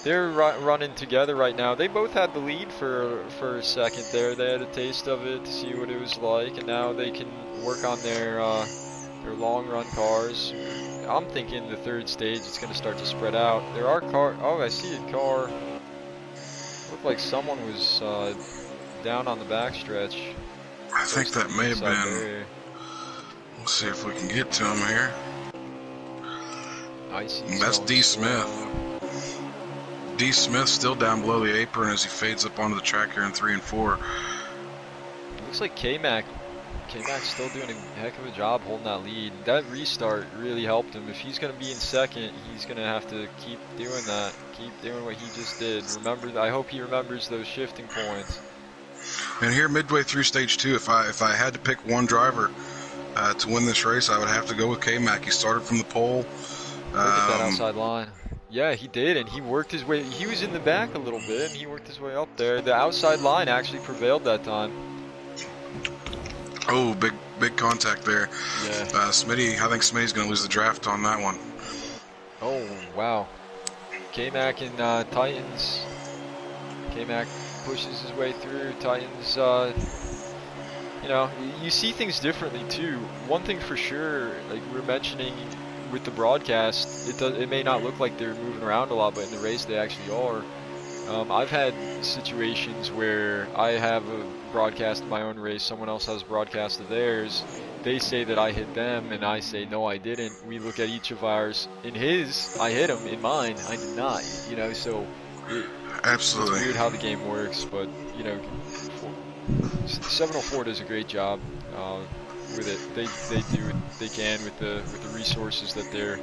[SPEAKER 1] they're running together right now. They both had the lead for a second there. They had a taste of it to see what it was like, and now they can work on their long run cars. I'm thinking the third stage it's going to start to spread out. There are cars. Oh, I see a car. Looked like someone was down on the backstretch.
[SPEAKER 2] I think that may have been.
[SPEAKER 1] Barrier.
[SPEAKER 2] Let's see if we can get to him here.
[SPEAKER 1] I see.
[SPEAKER 2] That's D. Smith. D. Smith still down below the apron as he fades up onto the track here in 3 and 4.
[SPEAKER 1] Looks like K-Mac. K-Mac's still doing a heck of a job holding that lead. That restart really helped him. If he's going to be in second, he's going to have to keep doing that. Keep doing what he just did. Remember, I hope he remembers those shifting points.
[SPEAKER 2] And here midway through stage 2, if I had to pick one driver to win this race, I would have to go with K-Mac. He started from the pole.
[SPEAKER 1] Look at that outside line. Yeah, he did, and he worked his way. He was in the back a little bit, and he worked his way up there. The outside line actually prevailed that time.
[SPEAKER 2] Oh, big contact there.
[SPEAKER 1] Yeah.
[SPEAKER 2] Smitty, I think Smitty's going to lose the draft on that one.
[SPEAKER 1] Oh, wow. K-Mac and Titans. K-Mac pushes his way through. Titans, you know, you see things differently too. One thing for sure, like we were mentioning with the broadcast, it may not look like they're moving around a lot, but in the race they actually are. I've had situations where I have a broadcast of my own race, someone else has a broadcast of theirs. They say that I hit them, and I say, no, I didn't. We look at each of ours. In his, I hit him. In mine, I did not. You know, so
[SPEAKER 2] absolutely,
[SPEAKER 1] it's weird how the game works, but, you know, 704 does a great job with it. They do what they can with the resources that they're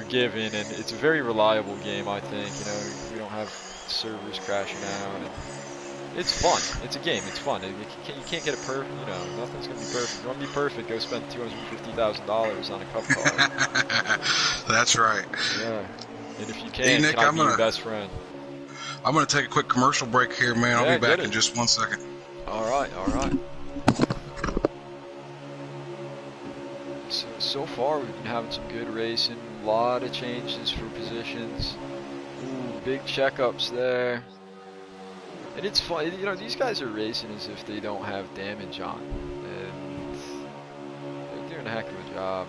[SPEAKER 1] given, and it's a very reliable game, I think. You know, we don't have servers crashing out, and it's fun. It's a game. It's fun. You can't get it perfect. You know, nothing's gonna be perfect. You want to be perfect? Go spend $250,000 on a cup car.
[SPEAKER 2] That's right.
[SPEAKER 1] Yeah. And if you can,
[SPEAKER 2] hey, Nick,
[SPEAKER 1] can I be your best friend?
[SPEAKER 2] I'm gonna take a quick commercial break here, man. I'll be back in just 1 second.
[SPEAKER 1] All right. All right. So far, we've been having some good racing. A lot of changes for positions. Ooh, big checkups there. And it's fun, you know, these guys are racing as if they don't have damage on. And they're doing a heck of a job.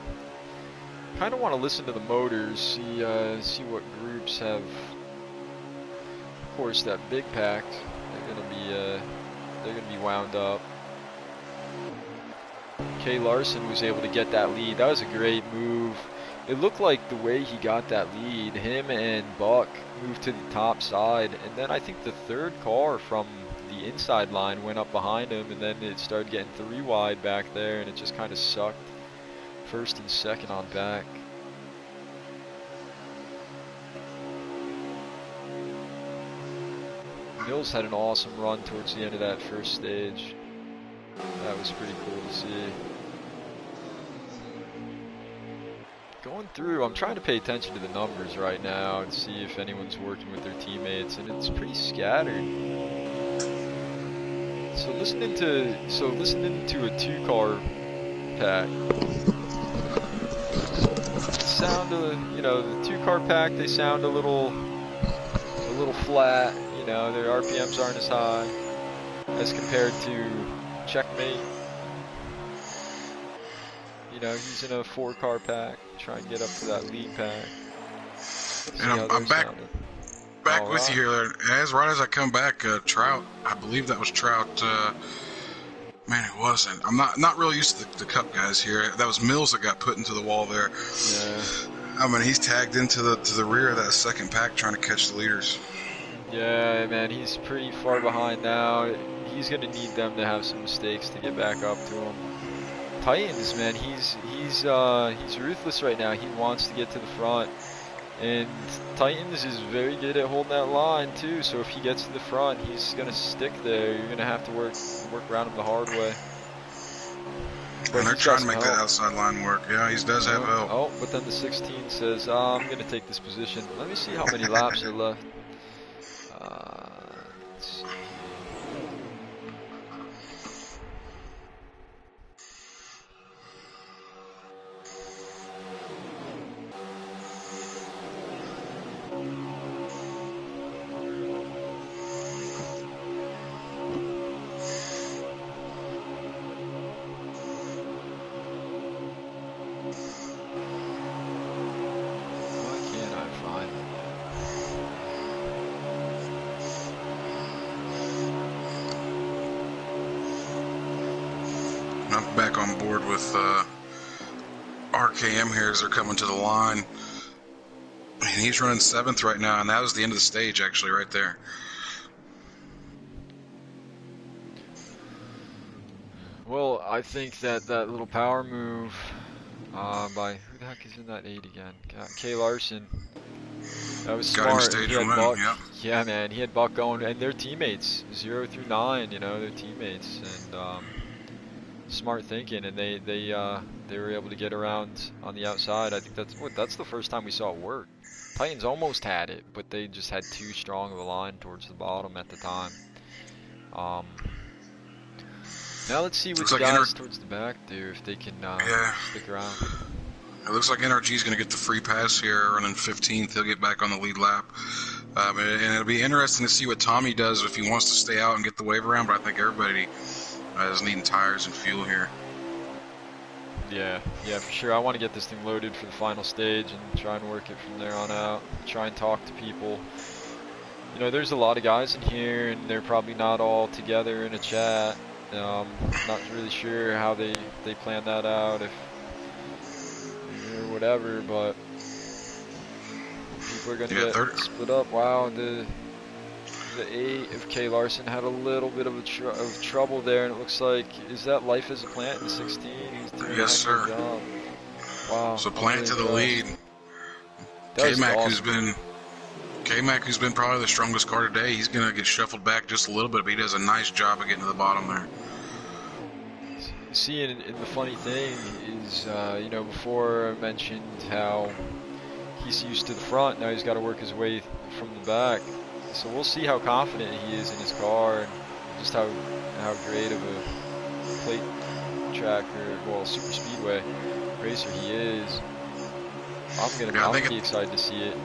[SPEAKER 1] Kind of want to listen to the motors, see what groups have. Of course, that big pack, they're gonna be wound up. Kay Larson was able to get that lead. That was a great move. It looked like the way he got that lead, him and Buck moved to the top side, and then I think the third car from the inside line went up behind him, and then it started getting 3 wide back there, and it just kind of sucked first and second on back. Mills had an awesome run towards the end of that first stage. That was pretty cool to see. Going through, I'm trying to pay attention to the numbers right now and see if anyone's working with their teammates, and it's pretty scattered. So listening to a 2-car pack, sound of, you know, the 2-car pack, they sound a little flat. You know, their RPMs aren't as high as compared to Checkmate. You know, he's in a 4-car pack, trying to get up to that lead pack.
[SPEAKER 2] And I'm back with you here. Right as I come back, Trout, I believe that was Trout. Man, it wasn't. I'm not really used to the Cup guys here. That was Mills that got put into the wall there.
[SPEAKER 1] Yeah.
[SPEAKER 2] I mean, he's tagged into the rear of that second pack trying to catch the leaders.
[SPEAKER 1] Yeah, man, he's pretty far behind now. He's gonna need them to have some mistakes to get back up to him. Titans, man, he's ruthless right now. He wants to get to the front, and Titans is very good at holding that line too. So if he gets to the front, he's gonna stick there. You're gonna have to work around him the hard way. But
[SPEAKER 2] and they're trying to make that outside line work. Yeah, he does have help.
[SPEAKER 1] Oh, but then the 16 says, I'm gonna take this position. Let me see how many laps are left. Let's see.
[SPEAKER 2] on board with RKM here as they're coming to the line. And he's running 7th right now, and that was the end of the stage, actually, right there.
[SPEAKER 1] Well, I think that little power move by who the heck is in that 8 again? Kay Larson. That was
[SPEAKER 2] Got him
[SPEAKER 1] smart, and he
[SPEAKER 2] stage
[SPEAKER 1] had
[SPEAKER 2] win,
[SPEAKER 1] Buck.
[SPEAKER 2] yep.
[SPEAKER 1] Yeah, man, he had Buck going, and they're teammates, 0 through 9. You know, they're teammates, and smart thinking, and they were able to get around on the outside. I think that's the first time we saw it work. Titans almost had it, but they just had too strong of a line towards the bottom at the time. Now let's see what the guys towards the back do, if they can stick around.
[SPEAKER 2] It looks like NRG's going to get the free pass here, running 15th. He'll get back on the lead lap. And it'll be interesting to see what Tommy does if he wants to stay out and get the wave around, but I think everybody is needing tires and fuel here.
[SPEAKER 1] Yeah, for sure. I want to get this thing loaded for the final stage and try and work it from there on out. Try and talk to people. You know, there's a lot of guys in here, and they're probably not all together in a chat. Not really sure how they plan that out, if or whatever, but people are going to get split up. Wow, the 8 of Kay Larson had a little bit of trouble there, and it looks like, is that Life as a Plant in 16? He's doing
[SPEAKER 2] yes, sir.
[SPEAKER 1] Job. Wow.
[SPEAKER 2] So Plant to the lead. K-Mac, awesome. K-Mac, who's been probably the strongest car today, he's going to get shuffled back just a little bit, but he does a nice job of getting to the bottom there.
[SPEAKER 1] See, and the funny thing is, you know, before I mentioned how he's used to the front, now he's got to work his way from the back. So we'll see how confident he is in his car, and just how great of a plate track, or, well, super speedway racer he is. I'm pretty excited to see it.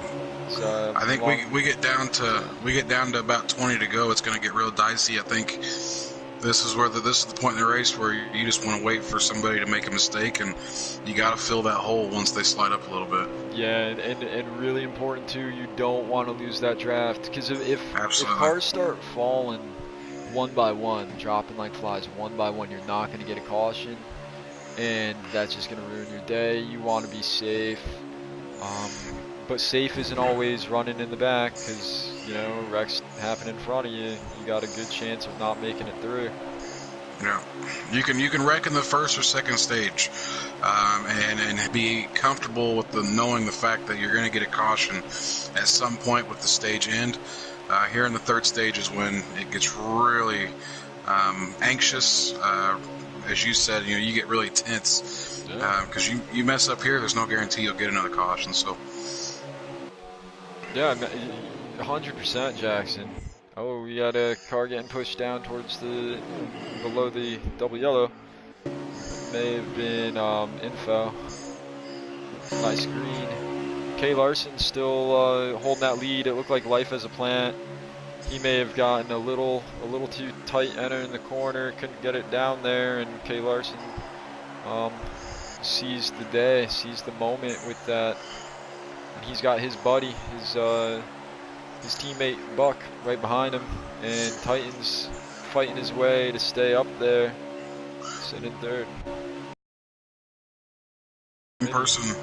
[SPEAKER 2] I think we get down to about 20 to go. It's going to get real dicey. I think this is the point in the race where you just want to wait for somebody to make a mistake, and you got to fill that hole once they slide up a little bit.
[SPEAKER 1] Yeah, and really important too, you don't want to lose that draft, because if cars start falling one by one, dropping like flies one by one, you're not going to get a caution, and that's just going to ruin your day. You want to be safe. But safe isn't always running in the back, because, you know, wrecks happen in front of you. You got a good chance of not making it through.
[SPEAKER 2] Yeah, you can wreck in the first or second stage, and be comfortable with knowing the fact that you're going to get a caution at some point with the stage end. Here in the third stage is when it gets really anxious. As you said, you know, you get really tense because you mess up here, there's no guarantee you'll get another caution. So.
[SPEAKER 1] Yeah, 100%, Jackson. Oh, we got a car getting pushed down towards below the double yellow. May have been info. Nice green. Kay Larson still holding that lead. It looked like Life as a Plant. He may have gotten a little too tight entering the corner, couldn't get it down there, and Kay Larson seized the day, seized the moment with that. And he's got his buddy, his teammate Buck right behind him, and Titans fighting his way to stay up there, sitting in third.
[SPEAKER 2] Person,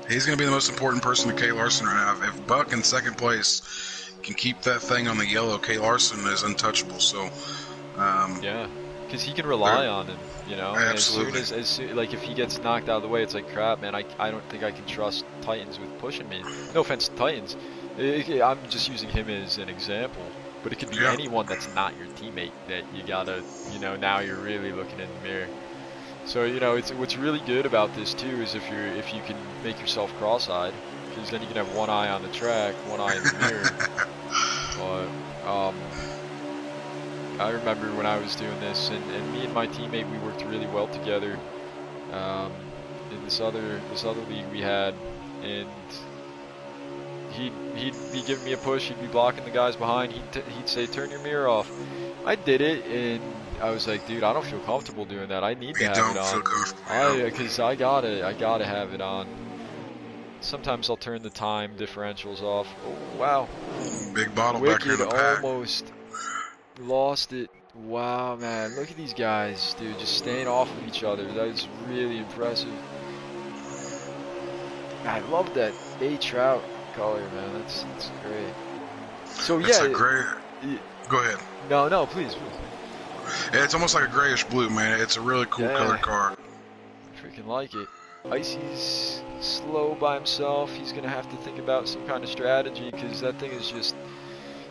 [SPEAKER 2] he's going to be the most important person to Kay Larson right now. If Buck in second place can keep that thing on the yellow, Kay Larson is untouchable. So
[SPEAKER 1] yeah, because he can rely on him, you know.
[SPEAKER 2] Absolutely.
[SPEAKER 1] As soon, like, if he gets knocked out of the way, it's like, crap, man. I don't think I can trust Titans with pushing me. No offense to Titans. I'm just using him as an example, but it could be anyone that's not your teammate that you gotta, you know, now you're really looking in the mirror. So, you know, what's really good about this too is if you can make yourself cross-eyed, because then you can have one eye on the track, one eye in the mirror. But I remember when I was doing this, and me and my teammate, we worked really well together in this other league we had, and he'd be giving me a push, he'd be blocking the guys behind, he'd say, turn your mirror off. I did it, and I was like, dude, I don't feel comfortable doing that. I need to have it on. Because I gotta have it on. Sometimes I'll turn the time differentials off. Oh, wow.
[SPEAKER 2] Big bottle back here in the pack.
[SPEAKER 1] Almost lost it. Wow, man, look at these guys, dude, just staying off of each other. That is really impressive. I love that Trout color, man. That's great. So
[SPEAKER 2] It's a
[SPEAKER 1] yeah,
[SPEAKER 2] gray. Go ahead.
[SPEAKER 1] no, please.
[SPEAKER 2] Yeah, it's almost like a grayish blue, man. It's a really cool
[SPEAKER 1] Yeah,
[SPEAKER 2] color car.
[SPEAKER 1] freaking like it. Icy's slow by himself. He's gonna have to think about some kind of strategy because that thing is just.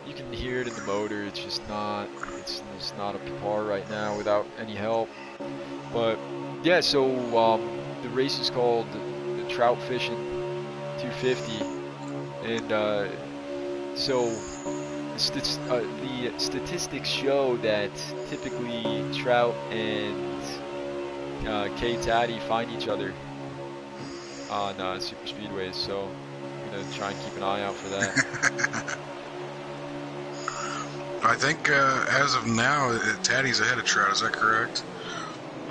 [SPEAKER 1] You can hear it in the motor. It's just not. It's not up to par right now without any help. But yeah, so the race is called the Trout Fishing 250, and so the statistics show that typically Trout and K Taddy find each other on super speedways. So I'm gonna try and keep an eye out for that.
[SPEAKER 2] I think as of now, Taddy's ahead of Trout. Is that correct?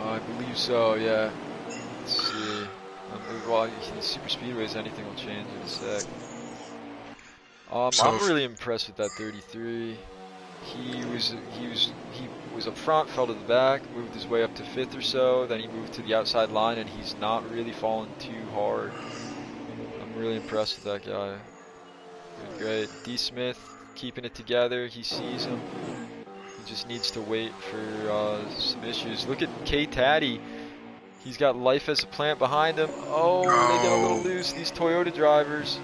[SPEAKER 1] I believe so. Yeah. Let's see. Well, super speedways, anything will change in a sec.
[SPEAKER 2] So
[SPEAKER 1] I'm really impressed with that 33. He was up front, fell to the back, moved his way up to 5th or so, then he moved to the outside line, and he's not really falling too hard. I'm really impressed with that guy. Doing great. D. Smith keeping it together. He sees him. He just needs to wait for some issues. Look at K Taddy. He's got Life as a Plant behind him. Oh, they get a little loose, these Toyota drivers.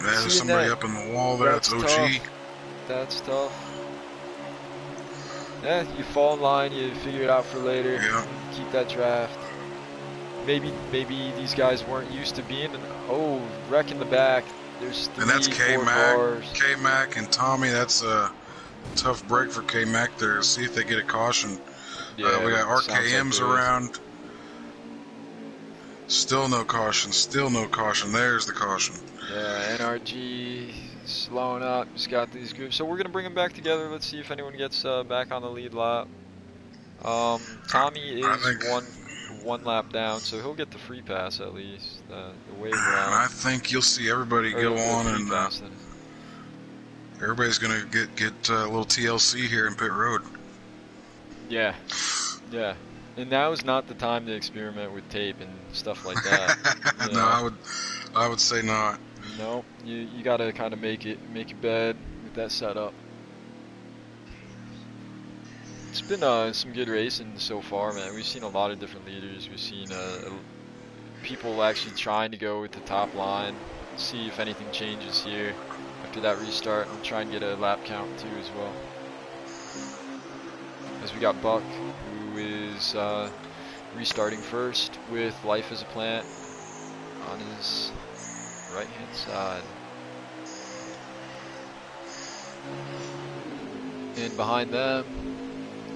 [SPEAKER 2] There's somebody up in the wall there. That's OG.
[SPEAKER 1] Tough. That's tough. Yeah, you fall in line, you figure it out for later.
[SPEAKER 2] Yeah.
[SPEAKER 1] Keep that draft. Maybe these guys weren't used to being wreck in the back. There's 3,
[SPEAKER 2] And that's
[SPEAKER 1] 4
[SPEAKER 2] K-Mac.
[SPEAKER 1] cars.
[SPEAKER 2] K-Mac and Tommy. That's a tough break for K-Mac there. See if they get a caution.
[SPEAKER 1] Yeah,
[SPEAKER 2] we got
[SPEAKER 1] like
[SPEAKER 2] RKMs around. Still no caution. Still no caution. There's the caution.
[SPEAKER 1] Yeah, NRG slowing up. Just got these groups. So we're going to bring them back together. Let's see if anyone gets back on the lead lap. Tommy is one lap down, so he'll get the free pass at least. The wave round.
[SPEAKER 2] I think you'll see everybody go on and everybody's going to get a little TLC here in pit road.
[SPEAKER 1] Yeah. And now is not the time to experiment with tape and stuff like that.
[SPEAKER 2] No, I would say not.
[SPEAKER 1] No, you gotta kind of make your bed with that setup. It's been some good racing so far, man. We've seen a lot of different leaders. We've seen people actually trying to go with the top line. See if anything changes here after that restart. I'll try and get a lap count too as well. As we got Buck, who is restarting first with Life as a Plant on his right hand side. And behind them,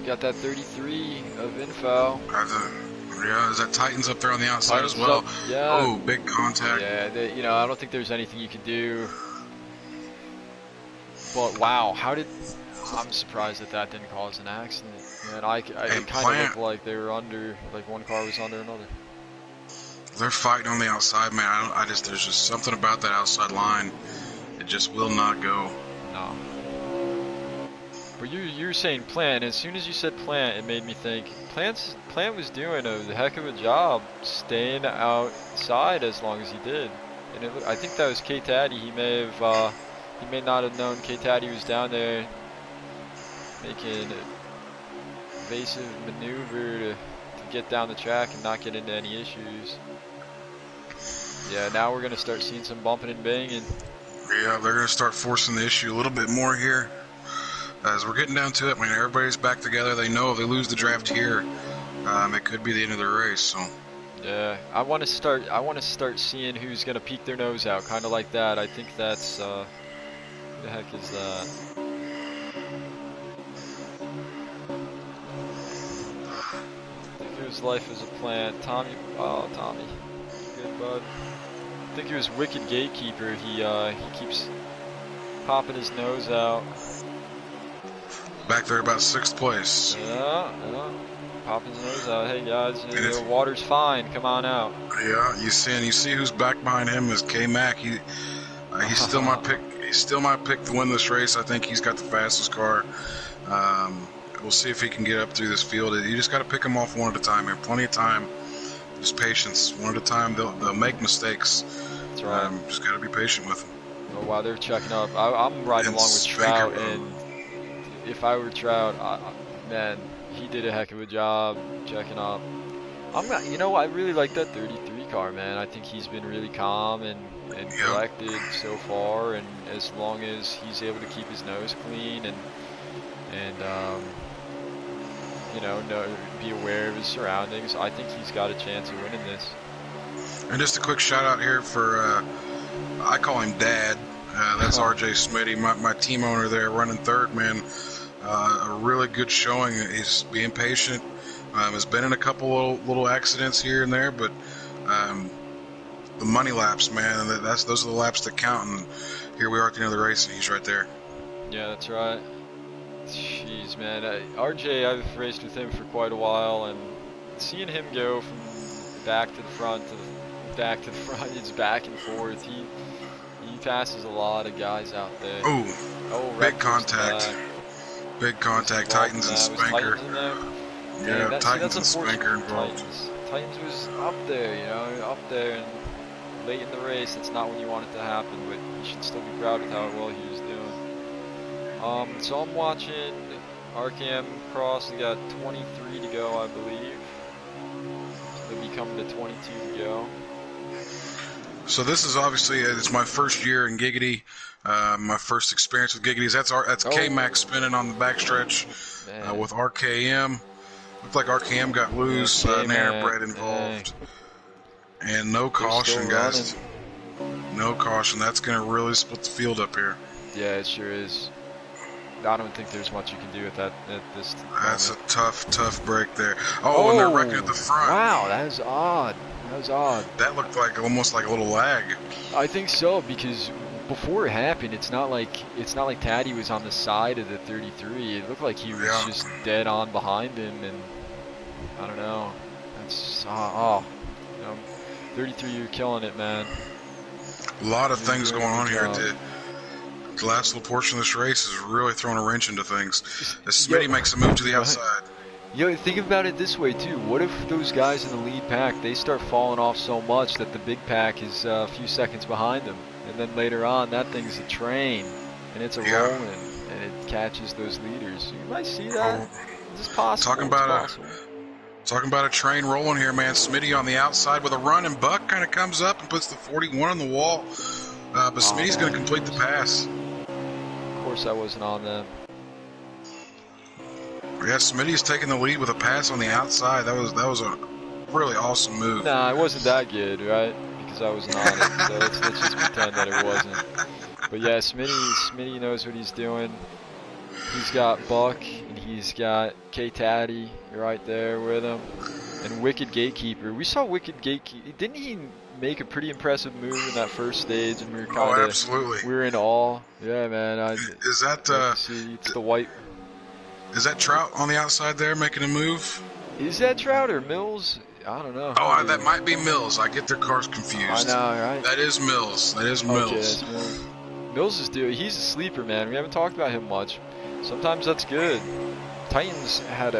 [SPEAKER 1] got that 33 of info.
[SPEAKER 2] Yeah, is that Titans up there on the outside
[SPEAKER 1] Titans
[SPEAKER 2] as well?
[SPEAKER 1] Up, yeah.
[SPEAKER 2] Oh, big contact.
[SPEAKER 1] Yeah, I don't think there's anything you can do. But wow, I'm surprised that didn't cause an accident. And it kind of looked like they were under, like one car was under another.
[SPEAKER 2] They're fighting on the outside, man. There's just something about that outside line. It just will not go.
[SPEAKER 1] No. But you were saying Plant. As soon as you said Plant, it made me think Plant was doing a heck of a job staying outside as long as he did. And I think that was K Taddy. He may not have known K Taddy was down there making an evasive maneuver to get down the track and not get into any issues. Yeah, now we're gonna start seeing some bumping and banging.
[SPEAKER 2] Yeah, they're gonna start forcing the issue a little bit more here. As we're getting down to it, man, everybody's back together. They know if they lose the draft here, it could be the end of the race. So.
[SPEAKER 1] Yeah, I want to start seeing who's gonna peek their nose out, kind of like that. I think that's who the heck is that? I think it was Life as a Plant. Tommy, good bud. I think it was Wicked Gatekeeper. He keeps popping his nose out.
[SPEAKER 2] Back there about 6th place.
[SPEAKER 1] Yeah. Popping his nose out. Hey guys, the water's fine. Come on out.
[SPEAKER 2] Yeah, you see who's back behind him is K-Mac. He's still my pick. He's still my pick to win this race. I think he's got the fastest car. We'll see if he can get up through this field. You just got to pick them off one at a time. Have plenty of time. Just patience. One at a time. They'll make mistakes.
[SPEAKER 1] That's right.
[SPEAKER 2] Just got to be patient with them.
[SPEAKER 1] Oh wow, they're checking up. I'm riding along with Trout, and if I were Trout, man, he did a heck of a job checking up. You know, I really like that 33 car, man. I think he's been really calm and collected so far, and as long as he's able to keep his nose clean and you know, be aware of his surroundings, I think he's got a chance of winning this.
[SPEAKER 2] And just a quick shout out here for, I call him Dad. That's RJ Smitty, my team owner there, running third, man. A really good showing. He's being patient. Has been in a couple little accidents here and there, but the money laps, man, those are the laps that count. And here we are at the end of the race, and he's right there.
[SPEAKER 1] Yeah, that's right. Jeez, man. RJ, I've raced with him for quite a while, and seeing him go from back to the front back to the front, it's back and forth. He passes a lot of guys out there.
[SPEAKER 2] Oh, big contact. Big contact. Titans and Spanker. Yeah, Titans and Spanker involved.
[SPEAKER 1] Titans was up there, you know, up there, and late in the race. That's not when you want it to happen, but you should still be proud of how well he was doing. So I'm watching RKM cross. They got 23 to go, I believe. So they'll be coming to 22 to go.
[SPEAKER 2] So this is obviously it's my first year in Giggity, my first experience with Giggities. That's K-Max spinning on the backstretch with RKM. Looked like RKM got loose, an airbred involved, and no caution, guys. No caution. That's going to really split the field up here.
[SPEAKER 1] Yeah, it sure is. I don't think there's much you can do with that at this moment.
[SPEAKER 2] That's a tough break there. Oh, and they're wrecking at the front.
[SPEAKER 1] Wow, that was odd. That was odd.
[SPEAKER 2] That looked like almost like a little lag.
[SPEAKER 1] I think so, because before it happened, it's not like Taddy was on the side of the 33. It looked like he was just dead on behind him, and I don't know. That's you know, 33, you're killing it, man.
[SPEAKER 2] A lot of things going on here. The last little portion of this race is really throwing a wrench into things. As Smitty makes a move to the outside.
[SPEAKER 1] Yo, think about it this way too. What if those guys in the lead pack, they start falling off so much that the big pack is a few seconds behind them, and then later on that thing's a train and it's a rolling and it catches those leaders. You might see that. It's possible.
[SPEAKER 2] Talking about a train rolling here, man. Smitty on the outside with a run, and Buck kind of comes up and puts the 41 on the wall. But Smitty's going to complete the pass.
[SPEAKER 1] Of course, I wasn't on them.
[SPEAKER 2] Yeah, Smitty's taking the lead with a pass on the outside. That was a really awesome move.
[SPEAKER 1] Nah, it wasn't that good, right? Because I wasn't on it. So let's just pretend that it wasn't. But yeah, Smitty knows what he's doing. He's got Buck, and he's got K-Taddy right there with him. And Wicked Gatekeeper. We saw Wicked Gatekeeper. Didn't he make a pretty impressive move in that first stage? And we were kind of,
[SPEAKER 2] absolutely.
[SPEAKER 1] We were in awe. Yeah, man.
[SPEAKER 2] Is that
[SPEAKER 1] it's the white.
[SPEAKER 2] Is that Trout on the outside there making a move?
[SPEAKER 1] Is that Trout or Mills? I don't know.
[SPEAKER 2] Oh, that might be Mills. I get their cars confused.
[SPEAKER 1] I know, right?
[SPEAKER 2] That is Mills. That is Mills.
[SPEAKER 1] Okay, that's Mills. Mills is he's a sleeper, man. We haven't talked about him much. Sometimes that's good. Titans had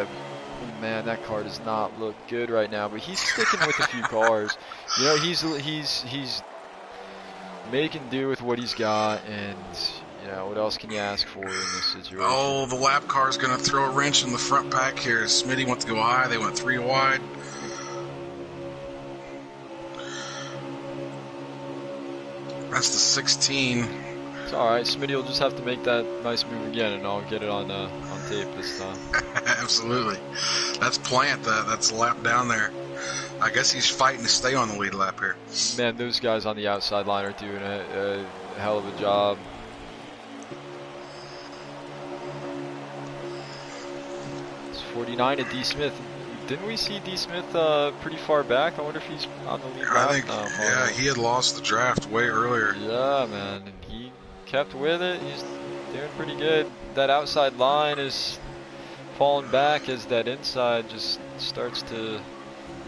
[SPEAKER 1] man, that car does not look good right now, but he's sticking with a few cars. You know, he's making do with what he's got, and you know, what else can you ask for in this situation?
[SPEAKER 2] Oh, the lap car is going to throw a wrench in the front pack here. Smitty went to go high. They went 3 wide. That's the 16.
[SPEAKER 1] It's alright. Smitty will just have to make that nice move again, and I'll get it on tape this time.
[SPEAKER 2] Absolutely. That's Plant. That's a lap down there. I guess he's fighting to stay on the lead lap here.
[SPEAKER 1] Man, those guys on the outside line are doing a hell of a job. It's 49 at D. Smith. Didn't we see D. Smith pretty far back? I wonder if he's on the lead lap.
[SPEAKER 2] I think, yeah, he had lost the draft way earlier.
[SPEAKER 1] Yeah, man, and he kept with it. He's doing pretty good. That outside line is falling back as that inside just starts to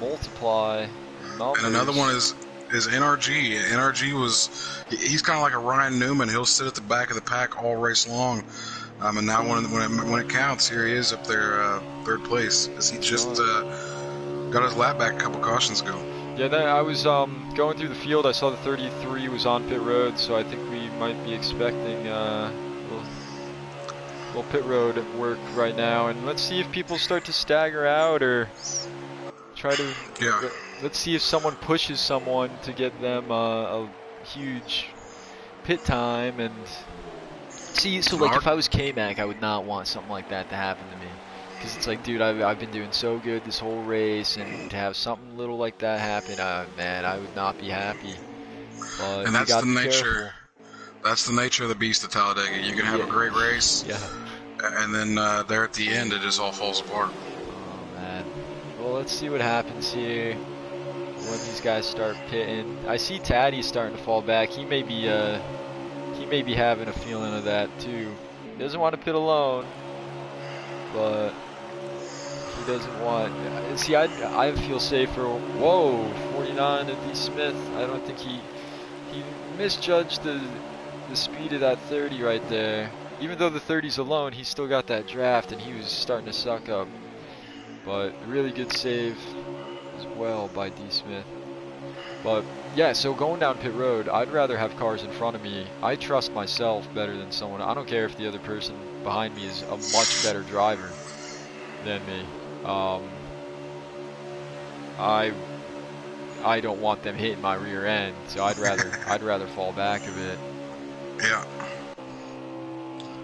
[SPEAKER 1] multiply.
[SPEAKER 2] And another one is NRG. NRG he's kind of like a Ryan Newman. He'll sit at the back of the pack all race long. And now when it counts, here he is up there, third place, as he just got his lap back a couple cautions ago.
[SPEAKER 1] Yeah, then I was going through the field. I saw the 33 was on pit road, so I think we might be expecting little pit road work right now. And let's see if people start to stagger out or try to.
[SPEAKER 2] Yeah.
[SPEAKER 1] Let's see if someone pushes someone to get them a huge pit time. And see, so like if I was K-Mac, I would not want something like that to happen to me. Because it's like, dude, I've been doing so good this whole race, and to have something little like that happen, man, I would not be happy. But
[SPEAKER 2] and that's the nature.
[SPEAKER 1] Careful.
[SPEAKER 2] That's the nature of the beast of Talladega. You can have a great race, and then there at the end, it just all falls apart.
[SPEAKER 1] Oh man. Well, let's see what happens here when these guys start pitting. I see Taddy starting to fall back. He may be having a feeling of that too. He doesn't want to pit alone, but he doesn't want. See, I feel safer. Whoa, 49 to D. Smith. I don't think he misjudged the speed of that 30 right there. Even though the 30's alone, he still got that draft, and he was starting to suck up. But really good save as well by D. Smith. But yeah, so going down pit road, I'd rather have cars in front of me. I trust myself better than someone. I don't care if the other person behind me is a much better driver than me. I don't want them hitting my rear end, so I'd rather fall back a bit.
[SPEAKER 2] Yeah.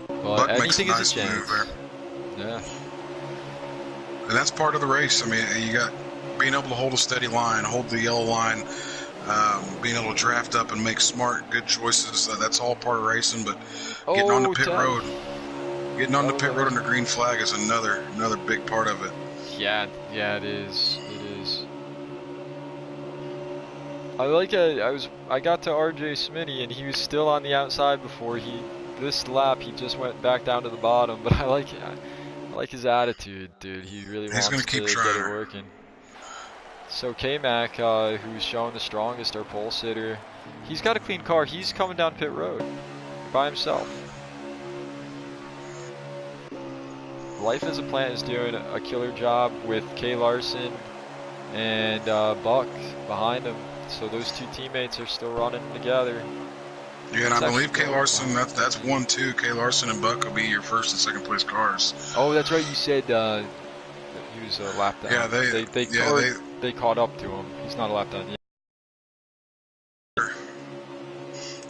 [SPEAKER 1] But
[SPEAKER 2] Buck
[SPEAKER 1] anything
[SPEAKER 2] makes
[SPEAKER 1] is a chance. Yeah.
[SPEAKER 2] And that's part of the race. I mean, you got being able to hold a steady line, hold the yellow line, being able to draft up and make smart, good choices. That's all part of racing. But getting on the pit road, under green flag is another big part of it.
[SPEAKER 1] Yeah, it is. It is. I got to RJ Smitty and he was still on the outside before this lap he just went back down to the bottom, but I like his attitude, dude. He really wants to get it working. So K-Mac, who's showing the strongest, our pole sitter, he's got a clean car. He's coming down pit road by himself. Life as a Plant is doing a killer job with Kay Larson and Buck behind him. So those two teammates are still running together.
[SPEAKER 2] Yeah, and I believe Kay Larson, that's 1-2. Kay Larson and Buck will be your first and second place cars.
[SPEAKER 1] Oh, that's right. You said he was a lap down.
[SPEAKER 2] Yeah,
[SPEAKER 1] they caught up to him. He's not a lap down yet.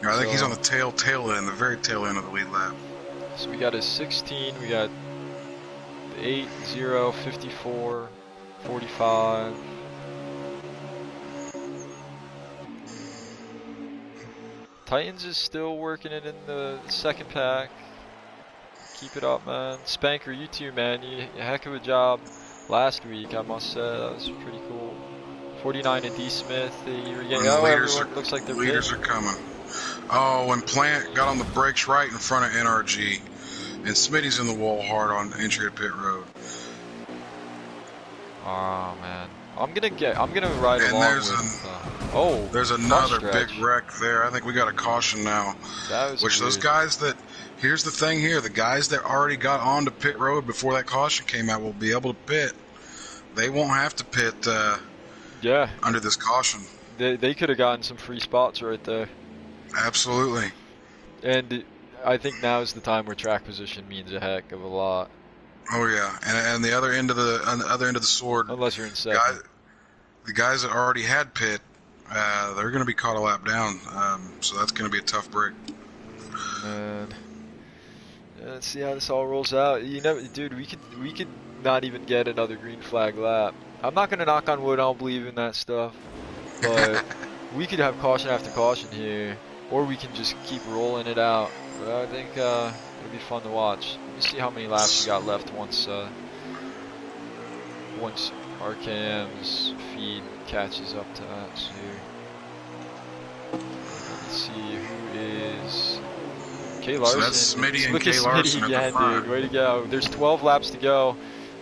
[SPEAKER 2] Yeah, I think he's on the tail end, the very tail end of the lead lap.
[SPEAKER 1] So we got a 16. We got 8, 0, 54, 45. Titans is still working it in the second pack. Keep it up, man. Spanker, you too, man. You a heck of a job last week, I must say. That was pretty cool. 49 to D. Smith. Looks like the
[SPEAKER 2] leaders are coming. Oh, when Plant got on the brakes right in front of NRG, and Smitty's in the wall hard on entry at pit road.
[SPEAKER 1] Oh man, I'm gonna ride along with.
[SPEAKER 2] There's another big wreck there. I think we got a caution now. Those guys that, here's the thing here, the guys that already got onto pit road before that caution came out will be able to pit. They won't have to pit. Under this caution.
[SPEAKER 1] They could have gotten some free spots right there.
[SPEAKER 2] Absolutely.
[SPEAKER 1] And I think now is the time where track position means a heck of a lot.
[SPEAKER 2] Oh yeah, and the other end of the sword.
[SPEAKER 1] Unless you're in second.
[SPEAKER 2] The guys that already had pit, they're going to be caught a lap down. So that's going to be a tough break.
[SPEAKER 1] Man, let's see how this all rolls out. Dude, we could not even get another green flag lap. I'm not going to knock on wood. I don't believe in that stuff, but we could have caution after caution here, or we can just keep rolling it out. But I think it'll be fun to watch. Let me see how many laps we got left once RKM's feed catches up to us here. Let's see who is Kay Larson.
[SPEAKER 2] So that's Smitty and
[SPEAKER 1] Look
[SPEAKER 2] Kay
[SPEAKER 1] at
[SPEAKER 2] Larson
[SPEAKER 1] Smitty again, dude. Way to go. There's 12 laps to go.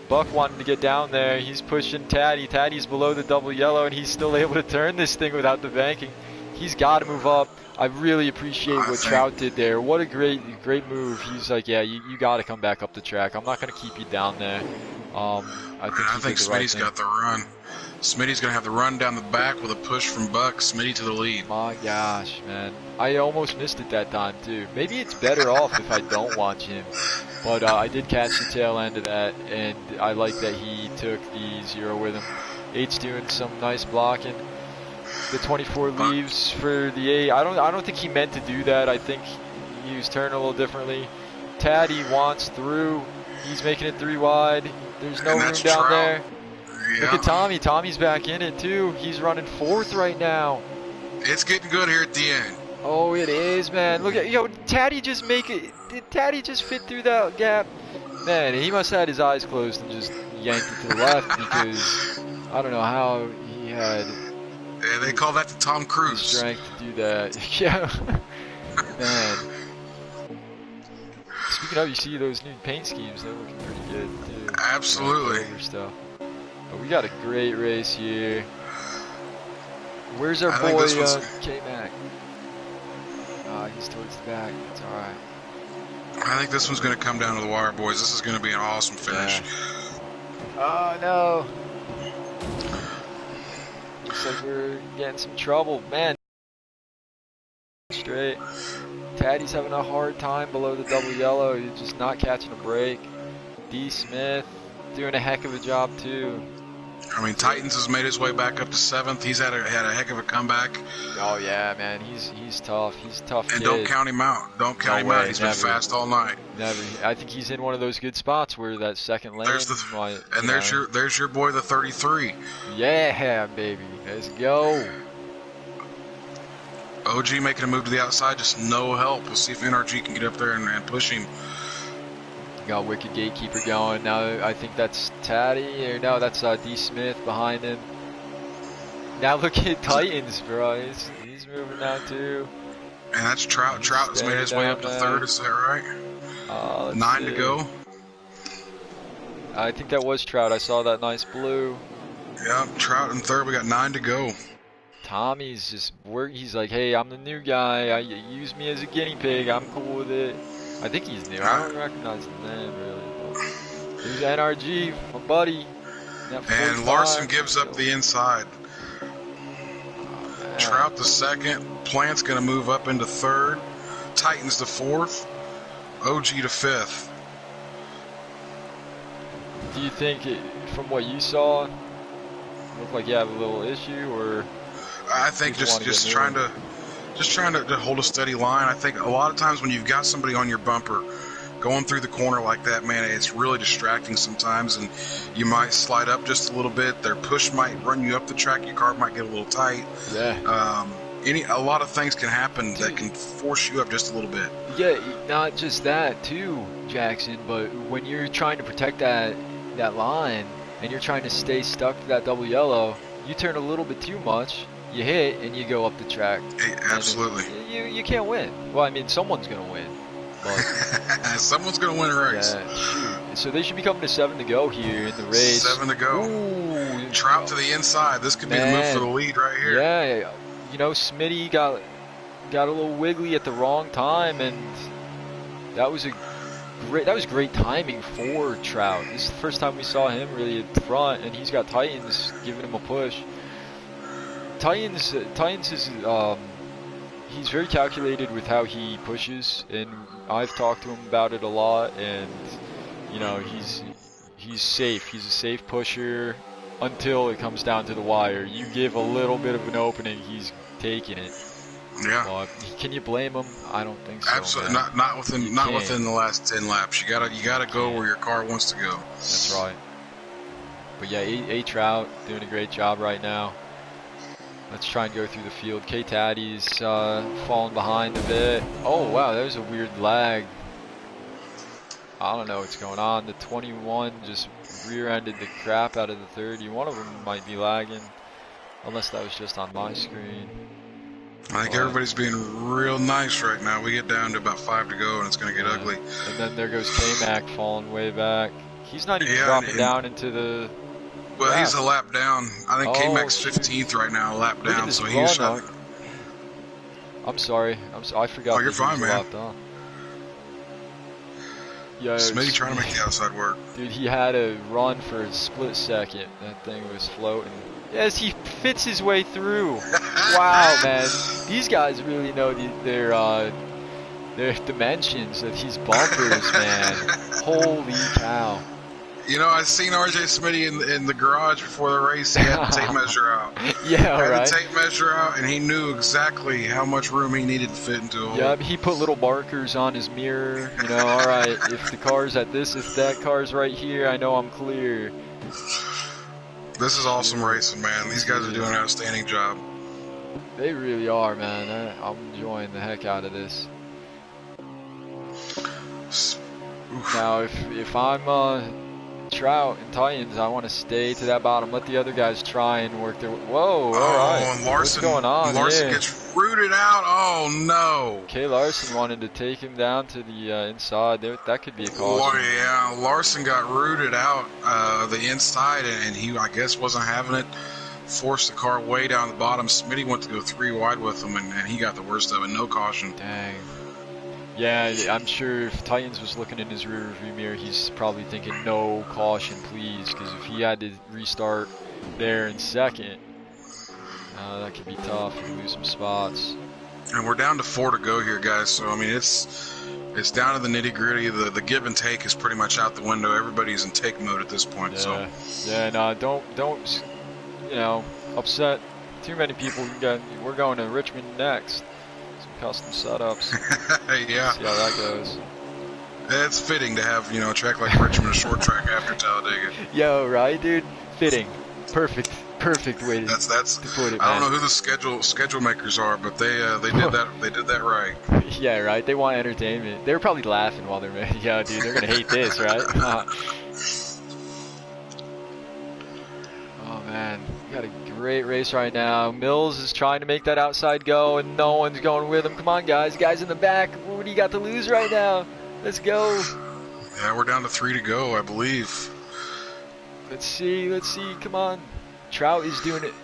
[SPEAKER 1] Buck wanting to get down there. He's pushing Taddy. Taddy's below the double yellow, and he's still able to turn this thing without the banking. He's got to move up. I really appreciate what Trout did there. What a great move. He's like, yeah, you got to come back up the track. I'm not going to keep you down there. I think
[SPEAKER 2] Smitty's got the run. Smitty's going to have the run down the back with a push from Buck. Smitty to the lead.
[SPEAKER 1] My gosh, man. I almost missed it that time, too. Maybe it's better off if I don't watch him. But I did catch the tail end of that, and I like that he took the 0 with him. 8's doing some nice blocking. The 24 leaves for the 8. I don't think he meant to do that. I think he was turning a little differently. Taddy wants through. He's making it 3 wide. There's no room down there. Yeah. Look at Tommy. Tommy's back in it too. He's running 4th right now.
[SPEAKER 2] It's getting good here at the end.
[SPEAKER 1] Oh, it is, man. Look at Taddy just make it. Did Taddy just fit through that gap? Man, he must have had his eyes closed and just yanked it to the left because I don't know how he had.
[SPEAKER 2] Yeah, they call that the Tom Cruise.
[SPEAKER 1] Strength to do that. Yeah. Man. Speaking of, you see those new paint schemes, they're looking pretty good too.
[SPEAKER 2] Absolutely.
[SPEAKER 1] Stuff. But we got a great race here. Where's our boy K-Mac? He's towards the back. It's alright.
[SPEAKER 2] I think this one's going to come down to the wire, boys. This is going to be an awesome finish.
[SPEAKER 1] Yeah. Oh, no. Looks like we're getting some trouble. Man. Straight. Taddy's having a hard time below the double yellow. He's just not catching a break. D. Smith doing a heck of a job, too.
[SPEAKER 2] I mean, Titans has made his way back up to 7th. He's had a heck of a comeback.
[SPEAKER 1] Oh yeah, man, he's tough. He's a tough.
[SPEAKER 2] And
[SPEAKER 1] kid.
[SPEAKER 2] Don't count him out. Don't count him out. He's been fast all night.
[SPEAKER 1] Never. I think he's in one of those good spots where that second lane.
[SPEAKER 2] There's your boy, the 33.
[SPEAKER 1] Yeah, baby. Let's go.
[SPEAKER 2] OG making a move to the outside, just no help. We'll see if NRG can get up there and push him.
[SPEAKER 1] Got Wicked Gatekeeper going. Now I think that's Taddy, or no, that's D. Smith behind him. Now look at Titans, bro. He's moving now too.
[SPEAKER 2] And that's Trout. Trout has made his way up to 3rd, is that right? 9 to go.
[SPEAKER 1] I think that was Trout. I saw that nice blue.
[SPEAKER 2] Yeah, Trout in 3rd. We got 9 to go.
[SPEAKER 1] Tommy's just he's like, hey, I'm the new guy. Use me as a guinea pig. I'm cool with it. I think he's new. I don't recognize the name really. Here's NRG, my buddy.
[SPEAKER 2] And Larson gives up the inside. Oh, Trout the 2nd. Plant's going to move up into 3rd. Titans the 4th. OG to 5th.
[SPEAKER 1] Do you think, from what you saw, look like you have a little issue, or?
[SPEAKER 2] I think just trying to hold a steady line. I think a lot of times when you've got somebody on your bumper going through the corner like that, man, it's really distracting sometimes, and you might slide up just a little bit. Their push might run you up the track. Your car might get a little tight.
[SPEAKER 1] Yeah.
[SPEAKER 2] A lot of things can happen that can force you up just a little bit.
[SPEAKER 1] Yeah, not just that too, Jackson, but when you're trying to protect that line and you're trying to stay stuck to that double yellow, you turn a little bit too much. You hit and you go up the track.
[SPEAKER 2] Absolutely.
[SPEAKER 1] You can't win. Well, I mean, someone's gonna win. But
[SPEAKER 2] someone's gonna win a race.
[SPEAKER 1] Yeah, shoot. So they should be coming to 7 to go here in the race.
[SPEAKER 2] 7 to go.
[SPEAKER 1] Ooh.
[SPEAKER 2] Trout to the inside. This could be the move for the lead right here.
[SPEAKER 1] Yeah, Smitty got a little wiggly at the wrong time, and that was great timing for Trout. This is the first time we saw him really at the front, and he's got Titans giving him a push. Titans is he's very calculated with how he pushes, and I've talked to him about it a lot, and he's safe. He's a safe pusher until it comes down to the wire. You give a little bit of an opening, he's taking it.
[SPEAKER 2] Yeah.
[SPEAKER 1] Can you blame him? I don't think so.
[SPEAKER 2] Absolutely not within the last 10 laps. You gotta go where your car wants to go.
[SPEAKER 1] That's right. But yeah, A Trout doing a great job right now. Let's try and go through the field. K Taddy's falling behind a bit. Oh wow, that was a weird lag. I don't know what's going on. The 21 just rear-ended the crap out of the 30. One of them might be lagging, unless that was just on my screen.
[SPEAKER 2] I think everybody's being real nice right now. We get down to about 5 to go, and it's going to get ugly.
[SPEAKER 1] And then there goes K-Mac falling way back. He's not even dropping down into the...
[SPEAKER 2] Well, he's a lap down. I think K-Mac's 15th right now, a lap down. So he's
[SPEAKER 1] I'm sorry. I
[SPEAKER 2] Oh,
[SPEAKER 1] forgot
[SPEAKER 2] you're
[SPEAKER 1] that he was
[SPEAKER 2] fine, man.
[SPEAKER 1] lapped on. Yo,
[SPEAKER 2] Smitty trying to make
[SPEAKER 1] Smitty.
[SPEAKER 2] the outside work.
[SPEAKER 1] Dude, he had to run for a split second. That thing was floating. Yes, he fits his way through. Wow, man. These guys really know their dimensions of these bumpers, man. Holy cow.
[SPEAKER 2] You know, I seen RJ Smitty in the garage before the race. He had the tape measure out.
[SPEAKER 1] Yeah,
[SPEAKER 2] Had the
[SPEAKER 1] right.
[SPEAKER 2] tape measure out, and he knew exactly how much room he needed to fit into a hole.
[SPEAKER 1] Yeah, he put little markers on his mirror. You know, all right, if the car's at this, if that car's right here, I know I'm clear.
[SPEAKER 2] This is awesome racing, man. These guys are doing an outstanding job.
[SPEAKER 1] They really are, man. I'm enjoying the heck out of this.
[SPEAKER 2] Oof.
[SPEAKER 1] Now, if I'm Trout and Titans, I want to stay to that bottom. Let the other guys try and work their. Whoa! All right.
[SPEAKER 2] And Larson,
[SPEAKER 1] What's going on?
[SPEAKER 2] Larson
[SPEAKER 1] Yeah.
[SPEAKER 2] gets rooted out. Oh no!
[SPEAKER 1] Kay Larson wanted to take him down to the inside. That could be a
[SPEAKER 2] Oh
[SPEAKER 1] caution.
[SPEAKER 2] yeah, Larson got rooted out the inside, and he, I guess, wasn't having it. Forced the car way down the bottom. Smitty went to go 3 wide with him, and he got the worst of it. No caution.
[SPEAKER 1] Dang. Yeah, I'm sure if Titans was looking in his rear view mirror, he's probably thinking, no caution, please, because if he had to restart there in second, that could be tough and lose some spots.
[SPEAKER 2] And we're down to 4 to go here, guys. So I mean, it's down to the nitty gritty. The give and take is pretty much out the window. Everybody's in take mode at this point.
[SPEAKER 1] Yeah,
[SPEAKER 2] So
[SPEAKER 1] yeah, no, don't, upset too many people. We're going to Richmond next. Some custom setups.
[SPEAKER 2] yeah,
[SPEAKER 1] See how that goes.
[SPEAKER 2] it's fitting to have a track like Richmond, a short track after Talladega.
[SPEAKER 1] Yo, right, dude? Fitting. Perfect way to put it, man.
[SPEAKER 2] I don't know who the schedule makers are, but they did that right.
[SPEAKER 1] Yeah, right. They want entertainment. They're probably laughing while they're making. Yeah, dude, they're gonna hate this, right? Oh man, we got a great race right now. Mills is trying to make that outside go, and no one's going with him. Come on, guys. Guys in the back. What do you got to lose right now? Let's go.
[SPEAKER 2] Yeah, we're down to 3 to go, I believe.
[SPEAKER 1] Let's see. Come on. Trout is doing it.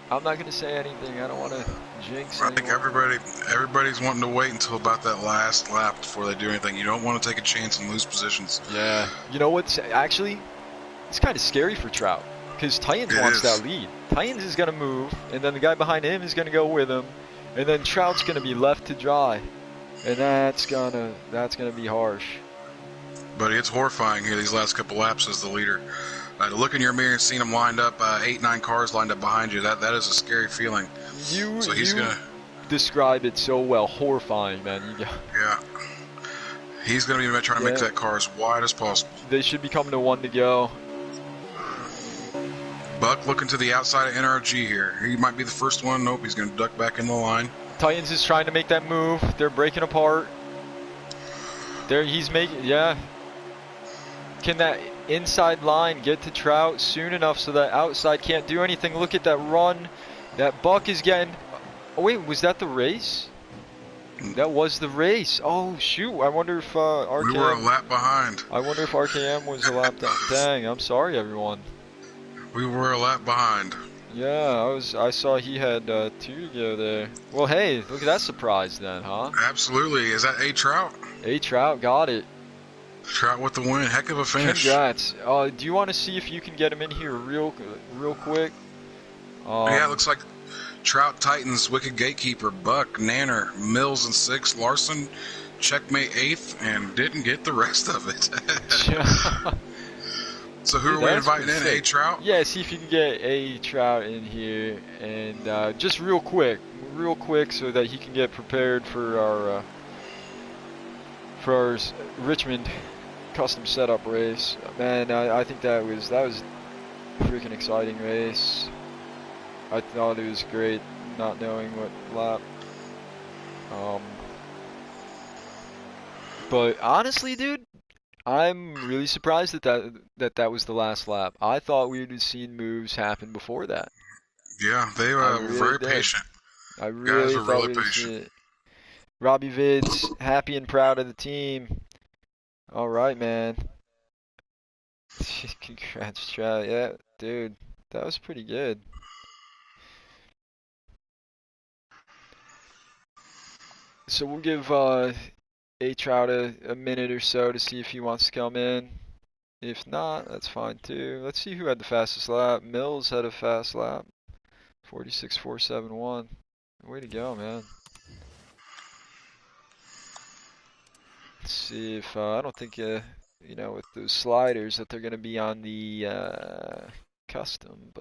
[SPEAKER 1] I'm not gonna say anything. I don't want to jinx
[SPEAKER 2] I think
[SPEAKER 1] anyone.
[SPEAKER 2] everybody's wanting to wait until about that last lap before they do anything. You don't want to take a chance and lose positions.
[SPEAKER 1] Yeah. You know what's actually? It's kind of scary for Trout because Titans wants that lead. Titans is gonna move, and then the guy behind him is gonna go with him, and then Trout's gonna be left to dry, and that's gonna be harsh.
[SPEAKER 2] But it's horrifying here these last couple laps as the leader. To look in your mirror and seeing them lined up, 8-9 cars lined up behind you, that is a scary feeling.
[SPEAKER 1] You
[SPEAKER 2] gonna
[SPEAKER 1] describe it so well. Horrifying, man.
[SPEAKER 2] Yeah. He's gonna be trying to make that car as wide as possible.
[SPEAKER 1] They should be coming to 1 to go.
[SPEAKER 2] Buck looking to the outside of NRG here. He might be the first one. Nope, he's gonna duck back in the line.
[SPEAKER 1] Titans is trying to make that move. They're breaking apart. He's making, yeah. Can that inside line get to Trout soon enough so that outside can't do anything? Look at that run. That Buck is getting. Oh wait, was that the race? That was the race. Oh shoot! I wonder if RKM.
[SPEAKER 2] We were a lap behind.
[SPEAKER 1] I wonder if RKM was a lap down. Dang, I'm sorry, everyone.
[SPEAKER 2] We were a lap behind.
[SPEAKER 1] Yeah, I saw he had 2 to go there. Well, hey, look at that surprise then, huh?
[SPEAKER 2] Absolutely. Is that A Trout?
[SPEAKER 1] A Trout got it.
[SPEAKER 2] Trout with the win. Heck of a finish.
[SPEAKER 1] Congrats. Do you want to see if you can get him in here real quick?
[SPEAKER 2] Yeah, it looks like Trout, Titans, Wicked Gatekeeper, Buck, Nanner, Mills in 6th, Larson, checkmate 8th, and didn't get the rest of it. So who are we inviting in? A Trout?
[SPEAKER 1] Yeah, see if you can get A Trout in here, and just real quick, so that he can get prepared for our Richmond custom setup race. Man, I think that was a freaking exciting race. I thought it was great, not knowing what lap. But honestly, dude, I'm really surprised that was the last lap. I thought we would have seen moves happen before that.
[SPEAKER 2] Yeah, they were very patient.
[SPEAKER 1] I really
[SPEAKER 2] Guys were
[SPEAKER 1] thought
[SPEAKER 2] really patient.
[SPEAKER 1] Robbie Vids, happy and proud of the team. All right, man. Congrats, Trout. Yeah, dude, that was pretty good. So we'll give Trout a minute or so to see if he wants to come in. If not, that's fine too. Let's see who had the fastest lap. Mills had a fast lap. 46.471. Way to go, man. Let's see if I don't think with those sliders that they're gonna be on the custom,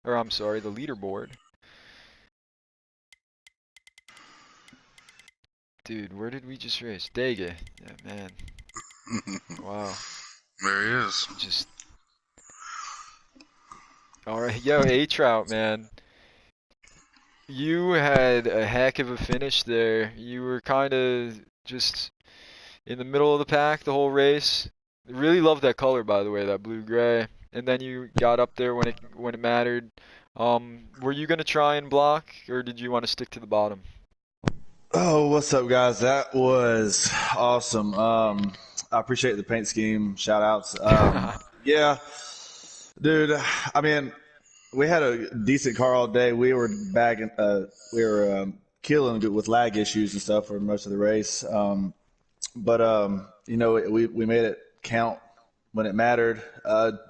[SPEAKER 1] or I'm sorry, the leaderboard. Dude, where did we just race? Dega. Yeah, man. Wow.
[SPEAKER 2] There he is.
[SPEAKER 1] Just all right, yo, Trout, man. You had a heck of a finish there. You were kind of just in the middle of the pack the whole race. Really love that color, by the way, that blue gray. And then you got up there when it mattered. Were you gonna try and block, or did you want to stick to the bottom?
[SPEAKER 3] Oh, what's up, guys? That was awesome. I appreciate the paint scheme. Shout outs. Yeah, dude. I mean, we had a decent car all day. We were bagging, we were killing with lag issues and stuff for most of the race. But we made it count when it mattered.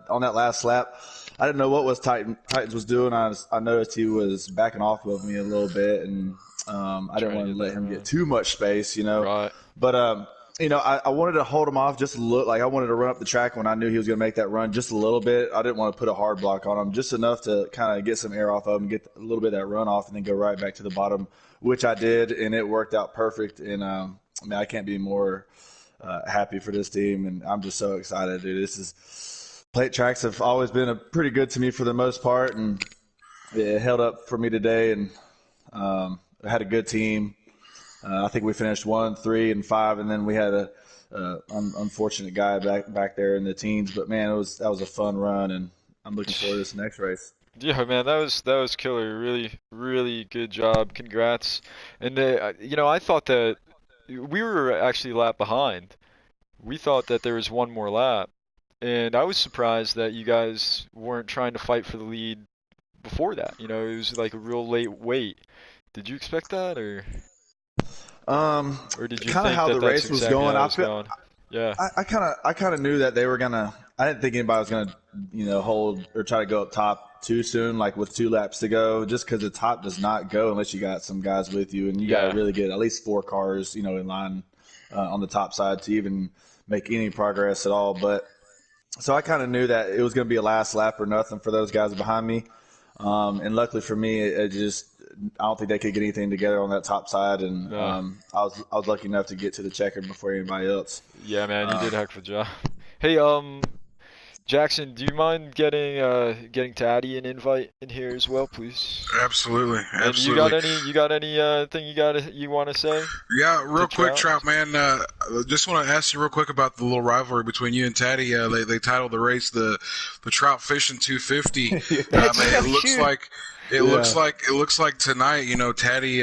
[SPEAKER 3] On that last lap, I didn't know what was Titans was doing. I noticed he was backing off of me a little bit, and I didn't want to let him get too much space,
[SPEAKER 1] Right.
[SPEAKER 3] But I wanted to hold him off just a little. Like I wanted to run up the track when I knew he was going to make that run just a little bit. I didn't want to put a hard block on him, just enough to kind of get some air off of him, get a little bit of that run off, and then go right back to the bottom, which I did, and it worked out perfect. And I can't be more happy for this team, and I'm just so excited, dude. Plate tracks have always been pretty good to me for the most part, and it held up for me today. And I had a good team. I think we finished 1, 3, and 5, and then we had a unfortunate guy back there in the teens. But man, that was a fun run, and I'm looking forward to this next race.
[SPEAKER 1] Yeah, man, that was killer. Really, really good job. Congrats. And I thought that we were actually a lap behind. We thought that there was one more lap, and I was surprised that you guys weren't trying to fight for the lead before that. It was like a real late wait. Did you expect that, or did you
[SPEAKER 3] Kind of
[SPEAKER 1] think
[SPEAKER 3] how
[SPEAKER 1] that
[SPEAKER 3] the
[SPEAKER 1] that's
[SPEAKER 3] race was
[SPEAKER 1] exactly
[SPEAKER 3] going.
[SPEAKER 1] how it was going? Yeah.
[SPEAKER 3] I kind of knew that they were gonna. I didn't think anybody was gonna, hold or try to go up top too soon, like with 2 laps to go. Just because the top does not go unless you got some guys with you, and you got to really get at least 4 cars, in line on the top side to even make any progress at all. But so I kind of knew that it was going to be a last lap or nothing for those guys behind me. And luckily for me, I don't think they could get anything together on that top side, and
[SPEAKER 1] No.
[SPEAKER 3] I was lucky enough to get to the checker before anybody else.
[SPEAKER 1] Yeah, man, you did a heck of a job. Hey, Jackson, do you mind getting Taddy an invite in here as well, please?
[SPEAKER 2] Absolutely,
[SPEAKER 1] And
[SPEAKER 2] absolutely.
[SPEAKER 1] you got any thing you want to say
[SPEAKER 2] Yeah,
[SPEAKER 1] to
[SPEAKER 2] real quick,
[SPEAKER 1] Trout?
[SPEAKER 2] Trout man. Just want to ask you real quick about the little rivalry between you and Taddy. They titled the race the Trout Fishing 250. Man, it looks like it looks like tonight. Taddy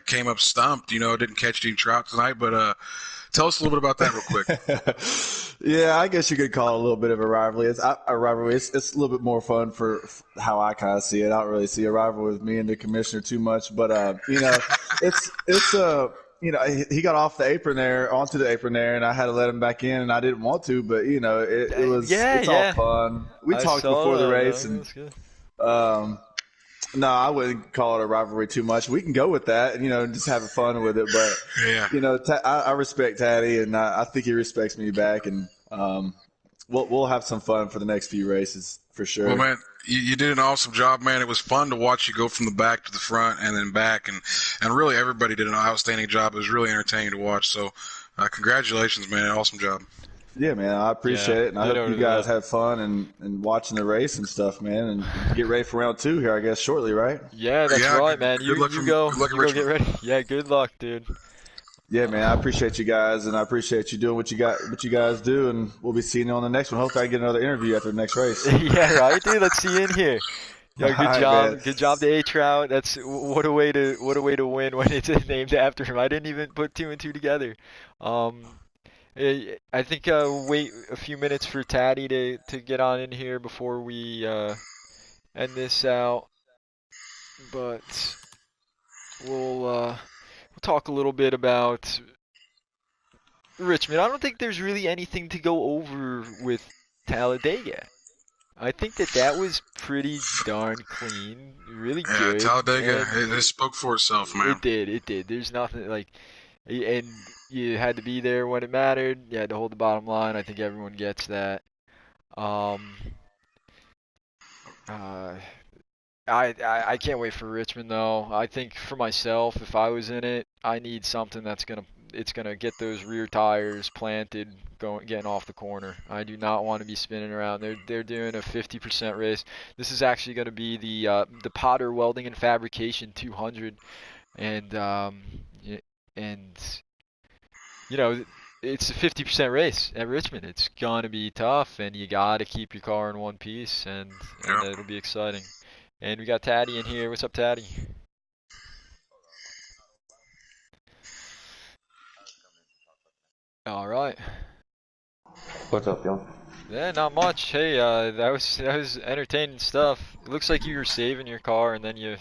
[SPEAKER 2] came up stumped. Didn't catch any trout tonight, but tell us a little bit about that real quick.
[SPEAKER 3] Yeah, I guess you could call it a little bit of a rivalry. It's a rivalry. It's a little bit more fun for how I kind of see it. I don't really see a rivalry with me and the commissioner too much, but it's he got off the apron there, onto the apron there, and I had to let him back in, and I didn't want to, but it's all
[SPEAKER 1] Yeah.
[SPEAKER 3] fun. We
[SPEAKER 1] I
[SPEAKER 3] talked
[SPEAKER 1] saw
[SPEAKER 3] before the
[SPEAKER 1] that.
[SPEAKER 3] race,
[SPEAKER 1] No,
[SPEAKER 3] and
[SPEAKER 1] that's good.
[SPEAKER 3] no, I wouldn't call it a rivalry too much. We can go with that, and just have fun with it. But
[SPEAKER 2] Yeah.
[SPEAKER 3] I respect Taddy, and I think he respects me back, and we'll have some fun for the next few races for sure.
[SPEAKER 2] Well, man, you did an awesome job, man. It was fun to watch you go from the back to the front and then back, and really everybody did an outstanding job. It was really entertaining to watch. So, congratulations, man. Awesome job.
[SPEAKER 3] Yeah, man, I appreciate it, and I hope
[SPEAKER 1] ditto
[SPEAKER 3] you
[SPEAKER 1] to
[SPEAKER 3] guys
[SPEAKER 1] that.
[SPEAKER 3] have fun and watching the race and stuff, man, and get ready for round 2 here, I guess, shortly, right?
[SPEAKER 1] Yeah, that's
[SPEAKER 2] Yeah,
[SPEAKER 1] right, man.
[SPEAKER 2] good luck good luck
[SPEAKER 1] You
[SPEAKER 2] in
[SPEAKER 1] go get
[SPEAKER 2] Richmond.
[SPEAKER 1] ready. Yeah, good luck, dude.
[SPEAKER 3] Yeah, man, I appreciate you guys, and I appreciate you doing what you guys do, and we'll be seeing you on the next one. Hopefully, I can get another interview after the next race.
[SPEAKER 1] Yeah, right, dude. Let's see you in here.
[SPEAKER 3] All
[SPEAKER 1] Yo, good
[SPEAKER 3] right, man.
[SPEAKER 1] job. Good job to A Trout. That's what a way to win when it's named after him. I didn't even put 2 and 2 together. Um, I think wait a few minutes for Taddy to get on in here before we end this out. But we'll talk a little bit about Richmond. I don't think there's really anything to go over with Talladega. I think that was pretty darn clean, really
[SPEAKER 2] Yeah,
[SPEAKER 1] good,
[SPEAKER 2] Talladega,
[SPEAKER 1] and
[SPEAKER 2] it spoke for itself, man.
[SPEAKER 1] it did. There's nothing like, and you had to be there when it mattered. You had to hold the bottom line. I think everyone gets that. Um, uh, I can't wait for Richmond though. I think for myself, if I was in it, I need something it's gonna get those rear tires planted, getting off the corner. I do not want to be spinning around. They're doing a 50% race. This is actually gonna be the Potter Welding and Fabrication 200, and and you know it's a 50% race at Richmond. It's gonna be tough, and you gotta keep your car in one piece, and
[SPEAKER 2] Yeah.
[SPEAKER 1] it'll be exciting. And we got Taddy in here. What's up, Taddy? All right.
[SPEAKER 4] What's up, y'all?
[SPEAKER 1] Yeah, not much. Hey, that was entertaining stuff. It looks like you were saving your car, and then you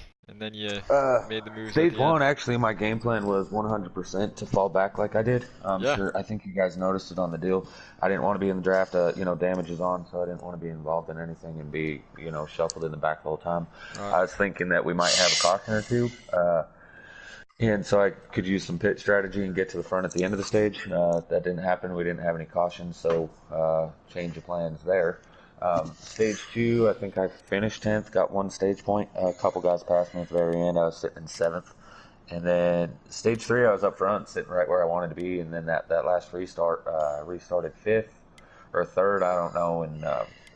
[SPEAKER 4] Uh,
[SPEAKER 1] made the moves at
[SPEAKER 4] Stage
[SPEAKER 1] the end.
[SPEAKER 4] one, actually, my game plan was 100% to fall back like I did. I'm
[SPEAKER 1] Yeah.
[SPEAKER 4] sure, I think you guys noticed it on the deal. I didn't want to be in the draft, damage is on, so I didn't want to be involved in anything and be, shuffled in the back the whole time.
[SPEAKER 1] All right.
[SPEAKER 4] I was thinking that we might have a caution or two, and so I could use some pit strategy and get to the front at the end of the stage. That didn't happen. We didn't have any cautions, so change of plans there. Stage two, I think I finished 10th, got one stage point. A couple guys passed me at the very end. I was sitting in 7th. And then stage three, I was up front, sitting right where I wanted to be. And then that last restart, I restarted 5th or 3rd, I don't know. And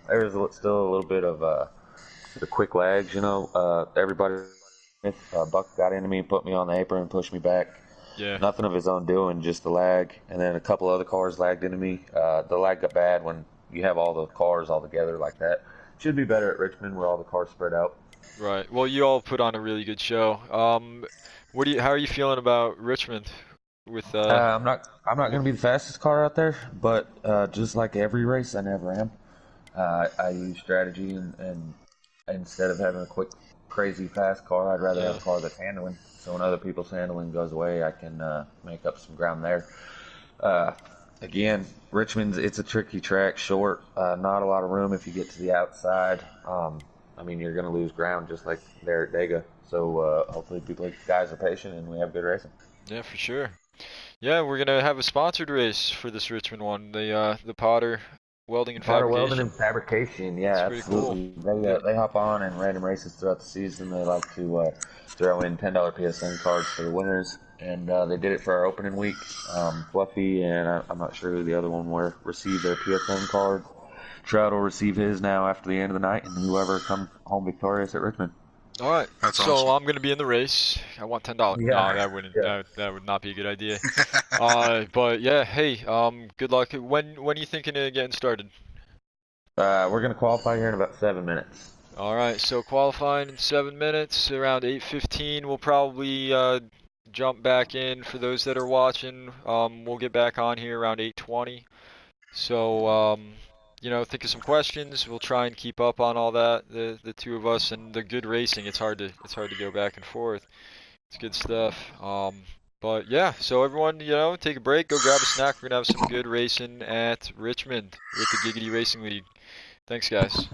[SPEAKER 4] there was still a little bit of the quick lags, everybody. Buck got into me, put me on the apron, pushed me back.
[SPEAKER 1] Yeah.
[SPEAKER 4] Nothing of his own doing, just the lag. And then a couple other cars lagged into me. The lag got bad when you have all the cars all together like that. Should be better at Richmond where all the cars spread out.
[SPEAKER 1] Right. Well, you all put on a really good show. How are you feeling about Richmond with
[SPEAKER 4] I'm not going to be the fastest car out there, but just like every race, I never am. I use strategy, and instead of having a quick, crazy fast car, I'd rather have
[SPEAKER 1] yeah.
[SPEAKER 4] a car that's handling. So when other people's handling goes away, I can make up some ground there. Uh, Again, Richmond's it's a tricky track, short, not a lot of room if you get to the outside. I mean, you're going to lose ground just like there at Dega. So hopefully, guys are patient and we have good racing.
[SPEAKER 1] Yeah, for sure. Yeah, we're gonna have a sponsored race for this Richmond one. The Potter Welding and
[SPEAKER 4] Potter Welding and
[SPEAKER 1] Fabrication.
[SPEAKER 4] Fabrication, yeah,
[SPEAKER 1] It's pretty cool.
[SPEAKER 4] absolutely.
[SPEAKER 1] Yeah.
[SPEAKER 4] They hop on in random races throughout the season. They like to throw in $10 PSN cards for the winners, and they did it for our opening week. Fluffy and I'm not sure who the other one were received their PSN card. Trout will receive his now after the end of the night, and whoever comes home victorious at Richmond.
[SPEAKER 1] All right.
[SPEAKER 2] That's
[SPEAKER 1] So
[SPEAKER 2] awesome.
[SPEAKER 1] I'm gonna be in the race. I want $10. No,
[SPEAKER 4] Yeah,
[SPEAKER 1] that wouldn't.
[SPEAKER 4] yeah.
[SPEAKER 1] That would not be a good idea. But yeah. Hey. Good luck. When are you thinking of getting started?
[SPEAKER 4] We're gonna qualify here in about 7 minutes.
[SPEAKER 1] All right. So qualifying in 7 minutes, around 8:15. We'll probably jump back in for those that are watching. We'll get back on here around 8:20. So think of some questions. We'll try and keep up on all that. The two of us and the good racing. It's hard to go back and forth. It's good stuff. But yeah. So everyone, take a break. Go grab a snack. We're gonna have some good racing at Richmond with the Giggity Racing League. Thanks, guys.